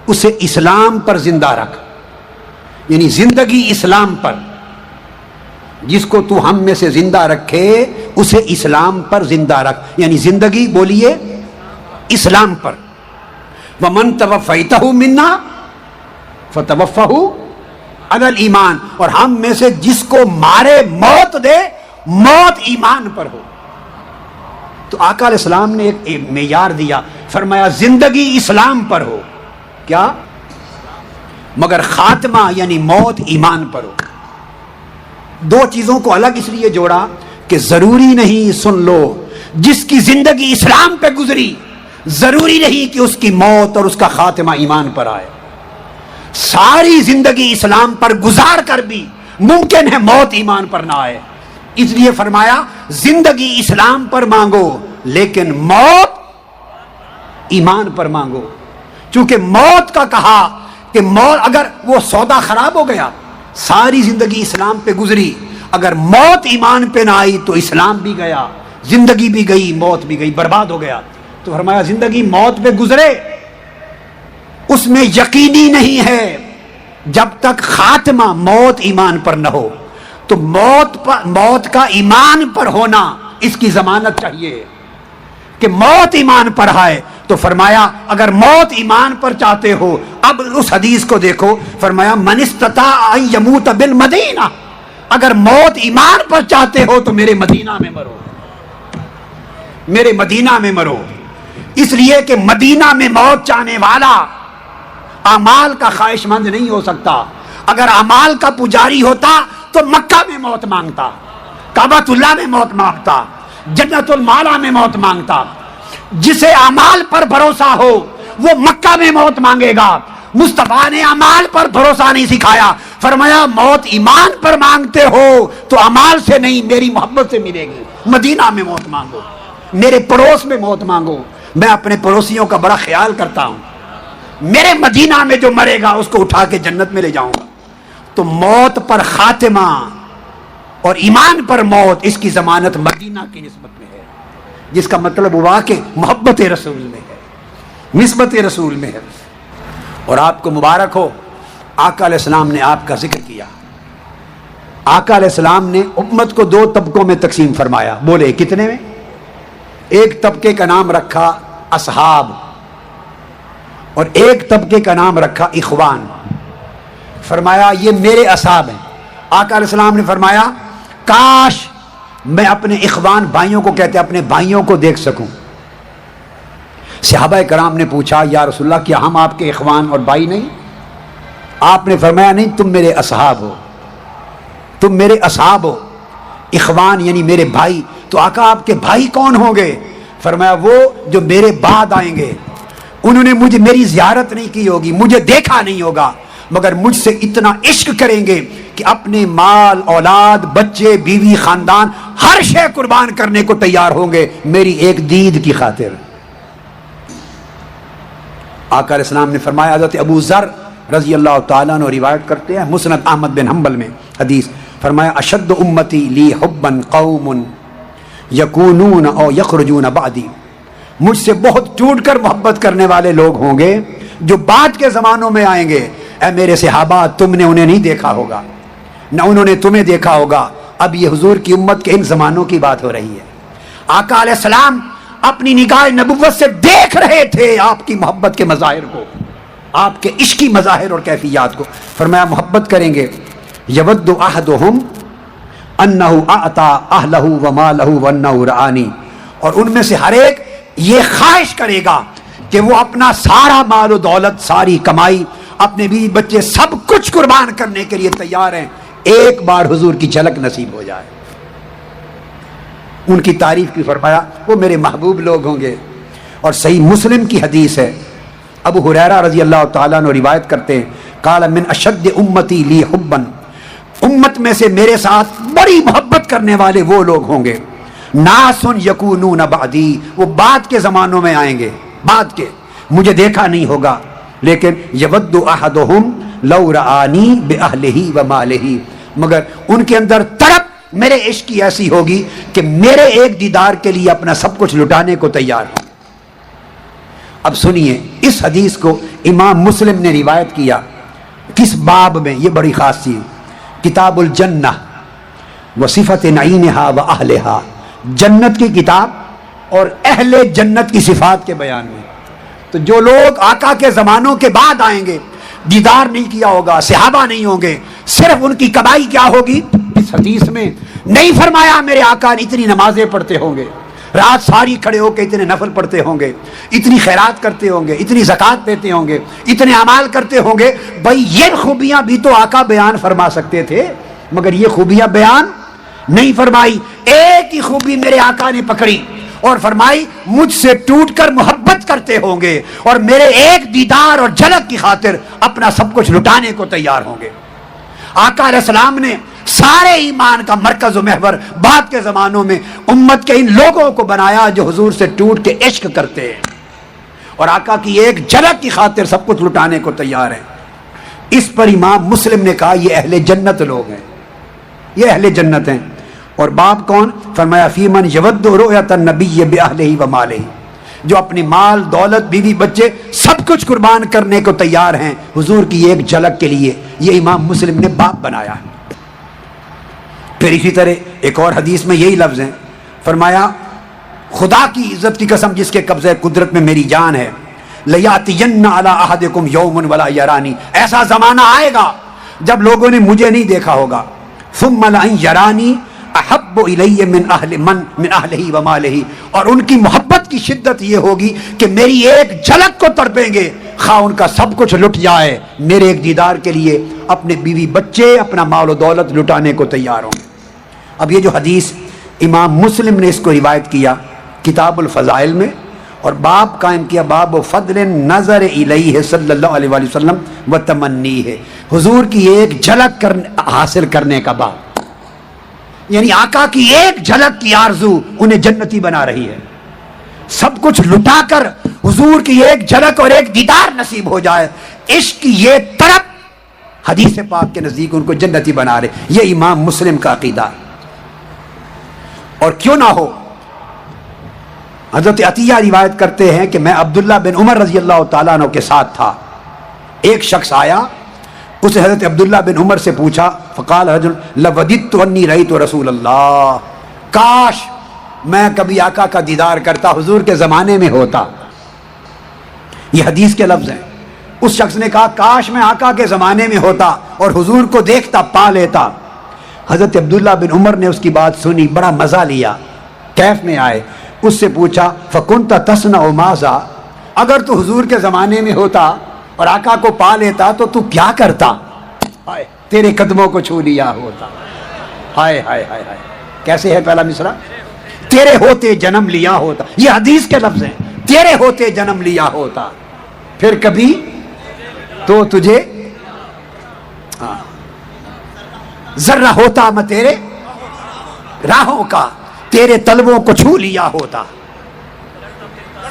اسے اسلام پر زندہ رکھ، یعنی زندگی اسلام پر۔ جس کو تو ہم میں سے زندہ رکھے اسے اسلام پر زندہ رکھ، یعنی زندگی بولیے اسلام پر۔ وَمَن تَوَفَّيْتَهُ مِنَّا فَتَوَفَّهُ عَلَى الْإِيمَانِ، اور ہم میں سے جس کو مارے موت دے، موت ایمان پر ہو۔ تو آقا علیہ السلام نے ایک معیار دیا، فرمایا زندگی اسلام پر ہو، کیا؟ مگر خاتمہ یعنی موت ایمان پر ہو۔ دو چیزوں کو الگ اس لیے جوڑا کہ ضروری نہیں، سن لو، جس کی زندگی اسلام پہ گزری ضروری نہیں کہ اس کی موت اور اس کا خاتمہ ایمان پر آئے۔ ساری زندگی اسلام پر گزار کر بھی ممکن ہے موت ایمان پر نہ آئے، اس لیے فرمایا زندگی اسلام پر مانگو لیکن موت ایمان پر مانگو۔ چونکہ موت کا کہا کہ موت اگر وہ سودا خراب ہو گیا، ساری زندگی اسلام پہ گزری، اگر موت ایمان پہ نہ آئی تو اسلام بھی گیا، زندگی بھی گئی، موت بھی گئی، برباد ہو گیا۔ تو فرمایا زندگی موت پہ گزرے اس میں یقینی نہیں ہے جب تک خاتمہ موت ایمان پر نہ ہو، تو موت کا ایمان پر ہونا اس کی ضمانت چاہیے کہ موت ایمان پر آئے۔ تو فرمایا اگر موت ایمان پر چاہتے ہو، اب اس حدیث کو دیکھو، فرمایا من استطاع ان یموت بالمدینہ، اگر موت ایمان پر چاہتے ہو تو میرے مدینہ میں مرو، میرے مدینہ میں مرو۔ اس لیے کہ مدینہ میں موت چاہنے والا اعمال کا خواہش مند نہیں ہو سکتا۔ اگر اعمال کا پجاری ہوتا تو مکہ میں موت مانگتا، کعبۃ اللہ میں موت مانگتا، جنت المالا میں موت مانگتا۔ جسے اعمال پر بھروسہ ہو وہ مکہ میں موت مانگے گا۔ مصطفیٰ نے اعمال پر بھروسہ نہیں سکھایا، فرمایا موت ایمان پر مانگتے ہو تو اعمال سے نہیں، میری محبت سے ملے گی۔ مدینہ میں موت مانگو، میرے پڑوس میں موت مانگو۔ میں اپنے پڑوسیوں کا بڑا خیال کرتا ہوں، میرے مدینہ میں جو مرے گا اس کو اٹھا کے جنت میں لے جاؤں گا۔ تو موت پر خاتمہ اور ایمان پر موت، اس کی ضمانت مدینہ کی نسبت میں ہے، جس کا مطلب ہوا کہ محبت رسول میں ہے، نسبت رسول میں ہے۔ اور آپ کو مبارک ہو، آقا علیہ السلام نے آپ کا ذکر کیا۔ آقا علیہ السلام نے امت کو دو طبقوں میں تقسیم فرمایا، بولے کتنے میں؟ ایک طبقے کا نام رکھا اصحاب اور ایک طبقے کا نام رکھا اخوان۔ فرمایا یہ میرے اصحاب ہیں۔ آقا علیہ السلام نے فرمایا کاش میں اپنے اخوان، بھائیوں کو کہتے ہیں، اپنے بھائیوں کو دیکھ سکوں۔ صحابہ کرام نے پوچھا یا رسول اللہ کیا ہم آپ کے اخوان اور بھائی نہیں؟ آپ نے فرمایا نہیں، تم میرے اصحاب ہو، تم میرے اصحاب ہو۔ اخوان یعنی میرے بھائی۔ تو آقا آپ کے بھائی کون ہوں گے؟ فرمایا وہ جو میرے بعد آئیں گے، انہوں نے مجھے میری زیارت نہیں کی ہوگی، مجھے دیکھا نہیں ہوگا، مگر مجھ سے اتنا عشق کریں گے کہ اپنے مال، اولاد، بچے، بیوی، خاندان، ہر شے قربان کرنے کو تیار ہوں گے میری ایک دید کی خاطر۔ آقا علیہ السلام نے فرمایا، حضرت ابو ذر رضی اللہ تعالیٰ عنہ روایت کرتے ہیں، مسند احمد بن حنبل میں حدیث، فرمایا اشد امتی لی حبا قوم یکونون او یخرجون بعدی، مجھ سے بہت ٹوٹ کر محبت کرنے والے لوگ ہوں گے جو بعد کے زمانوں میں آئیں گے۔ اے میرے صحابہ، تم نے انہیں نہیں دیکھا ہوگا، نہ انہوں نے تمہیں دیکھا ہوگا۔ اب یہ حضور کی امت کے ان زمانوں کی بات ہو رہی ہے۔ آقا علیہ السلام اپنی نگاہ نبوت سے دیکھ رہے تھے آپ کی محبت کے مظاہر کو، آپ کے عشقی مظاہر اور کیفیات کو۔ فرمایا محبت کریں گے، یود احدہم انہ اعطا اہلہ ومالہ وانہ رآنی، اور ان میں سے ہر ایک یہ خواہش کرے گا کہ وہ اپنا سارا مال و دولت، ساری کمائی، اپنے بیوی بچے، سب کچھ قربان کرنے کے لیے تیار ہیں، ایک بار حضور کی جھلک نصیب ہو جائے۔ ان کی تعریف کی فرمایا وہ میرے محبوب لوگ ہوں گے۔ اور صحیح مسلم کی حدیث ہے، ابو ہریرہ رضی اللہ تعالیٰ عنہ روایت کرتے ہیں، قال من اشد امتی لی حبا، امت میں سے میرے ساتھ بڑی محبت کرنے والے وہ لوگ ہوں گے، ناس یکونون بعدی، وہ بعد کے زمانوں میں آئیں گے، بعد کے، مجھے دیکھا نہیں ہوگا، لیکن یود احدہم لو رآنی باہلہ ومالہ، مگر ان کے اندر تڑپ میرے عشق کی ایسی ہوگی کہ میرے ایک دیدار کے لیے اپنا سب کچھ لٹانے کو تیار ہوں۔ اب سنیے، اس حدیث کو امام مسلم نے روایت کیا، کس باب میں؟ یہ بڑی خاص چیز، کتاب الجنہ، وصفت نعیمہا و اہلہا، جنت کی کتاب اور اہل جنت کی صفات کے بیان میں۔ تو جو لوگ آقا کے زمانوں کے بعد آئیں گے، دیدار نہیں کیا ہوگا، صحابہ نہیں ہوں گے، صرف ان کی کمائی کیا ہوگی؟ اس حدیث میں نہیں فرمایا میرے آقا اتنی نمازیں پڑھتے ہوں گے، رات ساری کھڑے ہو کے اتنے نفل پڑھتے ہوں گے، اتنی خیرات کرتے ہوں گے، اتنی زکوٰۃ دیتے ہوں گے، اتنے اعمال کرتے ہوں گے۔ بھائی یہ خوبیاں بھی تو آقا بیان فرما سکتے تھے، مگر یہ خوبیاں بیان نہیں فرمائی۔ ایک ہی خوبی میرے آقا نے پکڑی اور فرمائی مجھ سے ٹوٹ کر محبت کرتے ہوں گے اور میرے ایک دیدار اور جھلک کی خاطر اپنا سب کچھ لٹانے کو تیار ہوں گے۔ آقا علیہ السلام نے سارے ایمان کا مرکز و محور بعد کے زمانوں میں امت کے ان لوگوں کو بنایا جو حضور سے ٹوٹ کے عشق کرتے ہیں اور آقا کی ایک جھلک کی خاطر سب کچھ لٹانے کو تیار ہیں۔ اس پر امام مسلم نے کہا یہ اہل جنت لوگ ہیں، یہ اہل جنت ہیں۔ اور باب کون؟ فرمایا فی من یود رؤیت النبی باہلہ و مالہ، جو اپنی مال دولت بیوی بچے سب کچھ قربان کرنے کو تیار ہیں حضور کی ایک جھلک کے لیے۔ یہ امام مسلم نے باب بنایا۔ پھر اسی طرح ایک اور حدیث میں یہی لفظ ہیں، فرمایا خدا کی عزت کی قسم جس کے قبضہ قدرت میں میری جان ہے، لیاتین علی احدکم یوم ولا یرانی، ایسا زمانہ آئے گا جب لوگوں نے مجھے نہیں دیکھا ہوگا، ثم لئن یرانی احب الی من اہلہ و مالہ، اور ان کی محبت کی شدت یہ ہوگی کہ میری ایک جھلک کو تڑپیں گے، خواہ ان کا سب کچھ لٹ جائے، میرے ایک دیدار کے لیے اپنے بیوی بچے اپنا مال و دولت لٹانے کو تیار ہوں۔ اب یہ جو حدیث امام مسلم نے اس کو روایت کیا کتاب الفضائل میں اور باب قائم کیا باب فضل نظر الیہ صلی اللہ علیہ وآلہ وسلم و تمنی ہے، حضور کی ایک جھلک حاصل کرنے کا باب، یعنی آقا کی ایک جھلک کی آرزو انہیں جنتی بنا رہی ہے، سب کچھ لٹا کر حضور کی ایک جھلک اور ایک دیدار نصیب ہو جائے، عشق کی یہ طرف حدیث پاک کے نزدیک ان کو جنتی بنا رہے۔ یہ امام مسلم کا عقیدہ ہے۔ اور کیوں نہ ہو، حضرت عطیہ روایت کرتے ہیں کہ میں عبداللہ بن عمر رضی اللہ تعالیٰ عنہ کے ساتھ تھا، ایک شخص آیا، اسے حضرت عبداللہ بن عمر سے پوچھا، فقال رجل لوددت انی رأیت رسول اللہ، کاش میں کبھی آقا کا دیدار کرتا، حضور کے زمانے میں ہوتا۔ یہ حدیث کے لفظ ہیں۔ اس شخص نے کہا کاش میں آقا کے زمانے میں ہوتا اور حضور کو دیکھتا پا لیتا۔ حضرت عبداللہ بن عمر نے اس کی بات سنی، بڑا مزہ لیا، کیف میں آئے، اس سے پوچھا فکنت تصنع ماذا، اگر تو حضور کے زمانے میں ہوتا اور آقا کو پا لیتا تو کیا کرتا؟ ہائے تیرے قدموں کو چھو لیا ہوتا۔ ہائے ہائے ہائے ہائے، کیسے ہے پہلا مصرع؟ تیرے ہوتے جنم لیا ہوتا، یہ حدیث کے لفظ ہیں، تیرے ہوتے جنم لیا ہوتا، پھر کبھی تو تجھے ذرہ ہوتا میں تیرے راہوں کا، تیرے طلبوں کو چھو لیا ہوتا،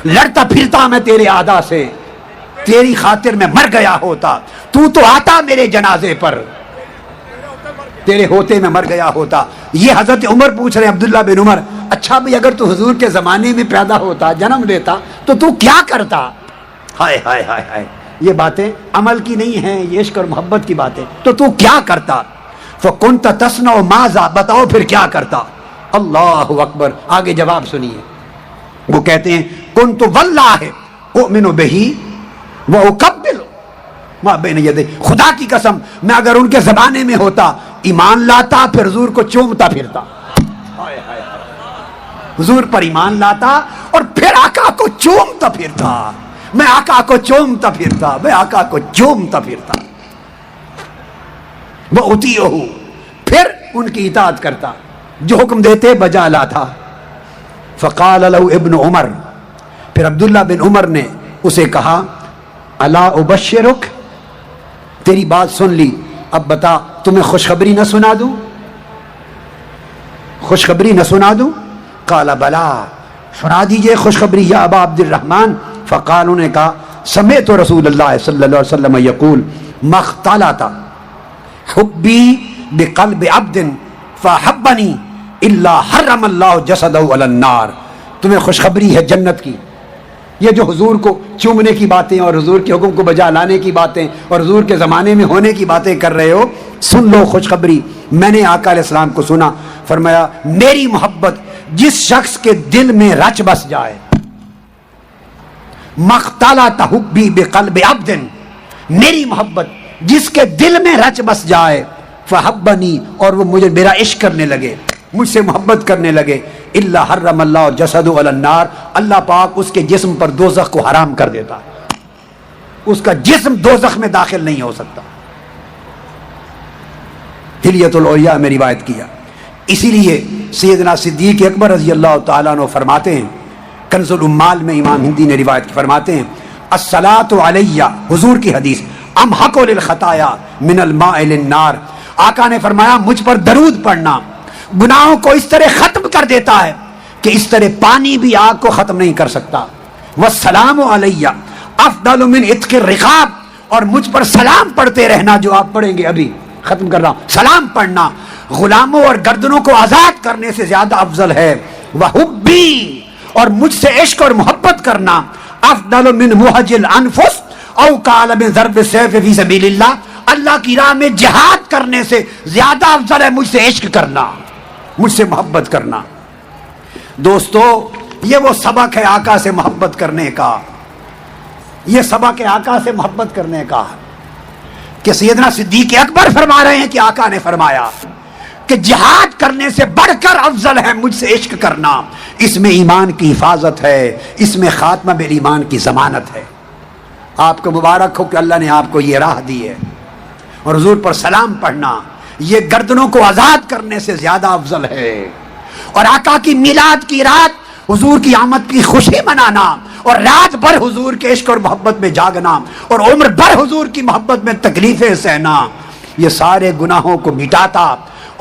لڑتا پھرتا میں تیرے اعدا سے، تیری خاطر میں مر گیا ہوتا، تو آتا میرے جنازے پر، تیرے ہوتے میں مر گیا ہوتا۔ یہ حضرت عمر پوچھ رہے ہیں، عبداللہ بن عمر، اچھا بھئی اگر تو حضور کے زمانے میں پیدا ہوتا، جنم لیتا تو کیا کرتا؟ ہائے ہائے ہائے ہائے، یہ باتیں عمل کی نہیں ہیں، یہ عشق اور محبت کی باتیں، تو کیا کرتا؟ فَكُنْتَ تَصْنَعُ مَاذَا، بتاؤ پھر کیا کرتا؟ اللہ اکبر، آگے جواب سنیے، وہ کہتے ہیں كُنْتُ وَاللَّهِ أُؤْمِنُ بِهِ وَأُقَبِّلُ مَا بَيْنَ يَدَيْهِ، خدا کی قسم میں اگر ان کے زمانے میں ہوتا ایمان لاتا، پھر حضور کو چومتا پھرتا، حضور پر ایمان لاتا اور پھر آقا کو چومتا پھرتا، میں آقا کو چومتا پھرتا، میں آقا کو چومتا پھرتا، وَأُطِيعُهُ، پھر ان کی اطاعت کرتا، جو حکم دیتے بجا لاتا۔ فقال له ابن عمر، پھر عبداللہ بن عمر نے اسے کہا الا ابشرک، تیری بات سن لی، اب بتا تمہیں خوشخبری نہ سنا دوں، خوشخبری نہ سنا دوں؟ قال بلا، سنا دیجئے خوشخبری یا ابا عبد الرحمن۔ فقال، انہوں نے کہا سمعت رسول اللہ صلی اللہ علیہ وسلم یقول ما اختلط حبی بقلب عبد فحبنی الا حرم اللہ جسدہ علی النار، تمہیں خوشخبری ہے جنت کی، یہ جو حضور کو چومنے کی باتیں اور حضور کے حکم کو بجا لانے کی باتیں اور حضور کے زمانے میں ہونے کی باتیں کر رہے ہو، سن لو خوشخبری، میں نے آقا علیہ السلام کو سنا، فرمایا میری محبت جس شخص کے دل میں رچ بس جائے، مختلط حبی بقلب عبد، میری محبت جس کے دل میں رچ بس جائے، فحبنی، اور وہ مجھے میرا عشق کرنے لگے، مجھ سے محبت کرنے لگے، الا حرم اللہ جسد علی النار، اللہ پاک اس کے جسم پر دوزخ کو حرام کر دیتا، اس کا جسم دوزخ میں داخل نہیں ہو سکتا۔ حلیۃ الاولیاء میں روایت کیا۔ اسی لیے سیدنا صدیق اکبر رضی اللہ تعالیٰ عنہ فرماتے ہیں، کنز العمال میں امام ہندی نے روایت کی، فرماتے ہیں الصلاۃ علیہ، حضور کی حدیث، امحق للخطایا من الماء للنار، آقا نے فرمایا مجھ پر درود پڑھنا گناہوں کو اس طرح ختم کر دیتا ہے کہ اس طرح پانی بھی آگ کو ختم نہیں کر سکتا۔ والسلام علیہ افضل من عتق الرقاب، اور مجھ پر سلام پڑھتے رہنا، جو آپ پڑھیں گے ابھی ختم کر رہا ہوں، سلام پڑھنا غلاموں اور گردنوں کو آزاد کرنے سے زیادہ افضل ہے۔ وحبی، اور مجھ سے عشق اور محبت کرنا، افضل من محج الانفس او قال من ضرب السیف فی سبیل اللہ، اللہ کی راہ میں جہاد کرنے سے زیادہ افضل ہے مجھ سے عشق کرنا، مجھ سے محبت کرنا۔ دوستو، یہ وہ سبق ہے آقا سے محبت کرنے کا، یہ سبق ہے آقا سے محبت کرنے کا کہ سیدنا صدیق اکبر فرما رہے ہیں کہ آقا نے فرمایا کہ جہاد کرنے سے بڑھ کر افضل ہے مجھ سے عشق کرنا، اس میں ایمان کی حفاظت ہے، اس میں خاتمہ بالایمان کی ضمانت ہے۔ آپ کو مبارک ہو کہ اللہ نے آپ کو یہ راہ دی ہے، اور حضور پر سلام پڑھنا یہ گردنوں کو آزاد کرنے سے زیادہ افضل ہے، اور آقا کی میلاد کی رات حضور کی آمد کی خوشی منانا، اور رات بھر حضور کے عشق اور محبت میں جاگنا، اور عمر بھر حضور کی محبت میں تکلیفیں سہنا، یہ سارے گناہوں کو مٹاتا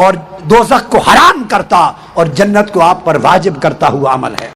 اور دوزخ کو حرام کرتا اور جنت کو آپ پر واجب کرتا ہوا عمل ہے۔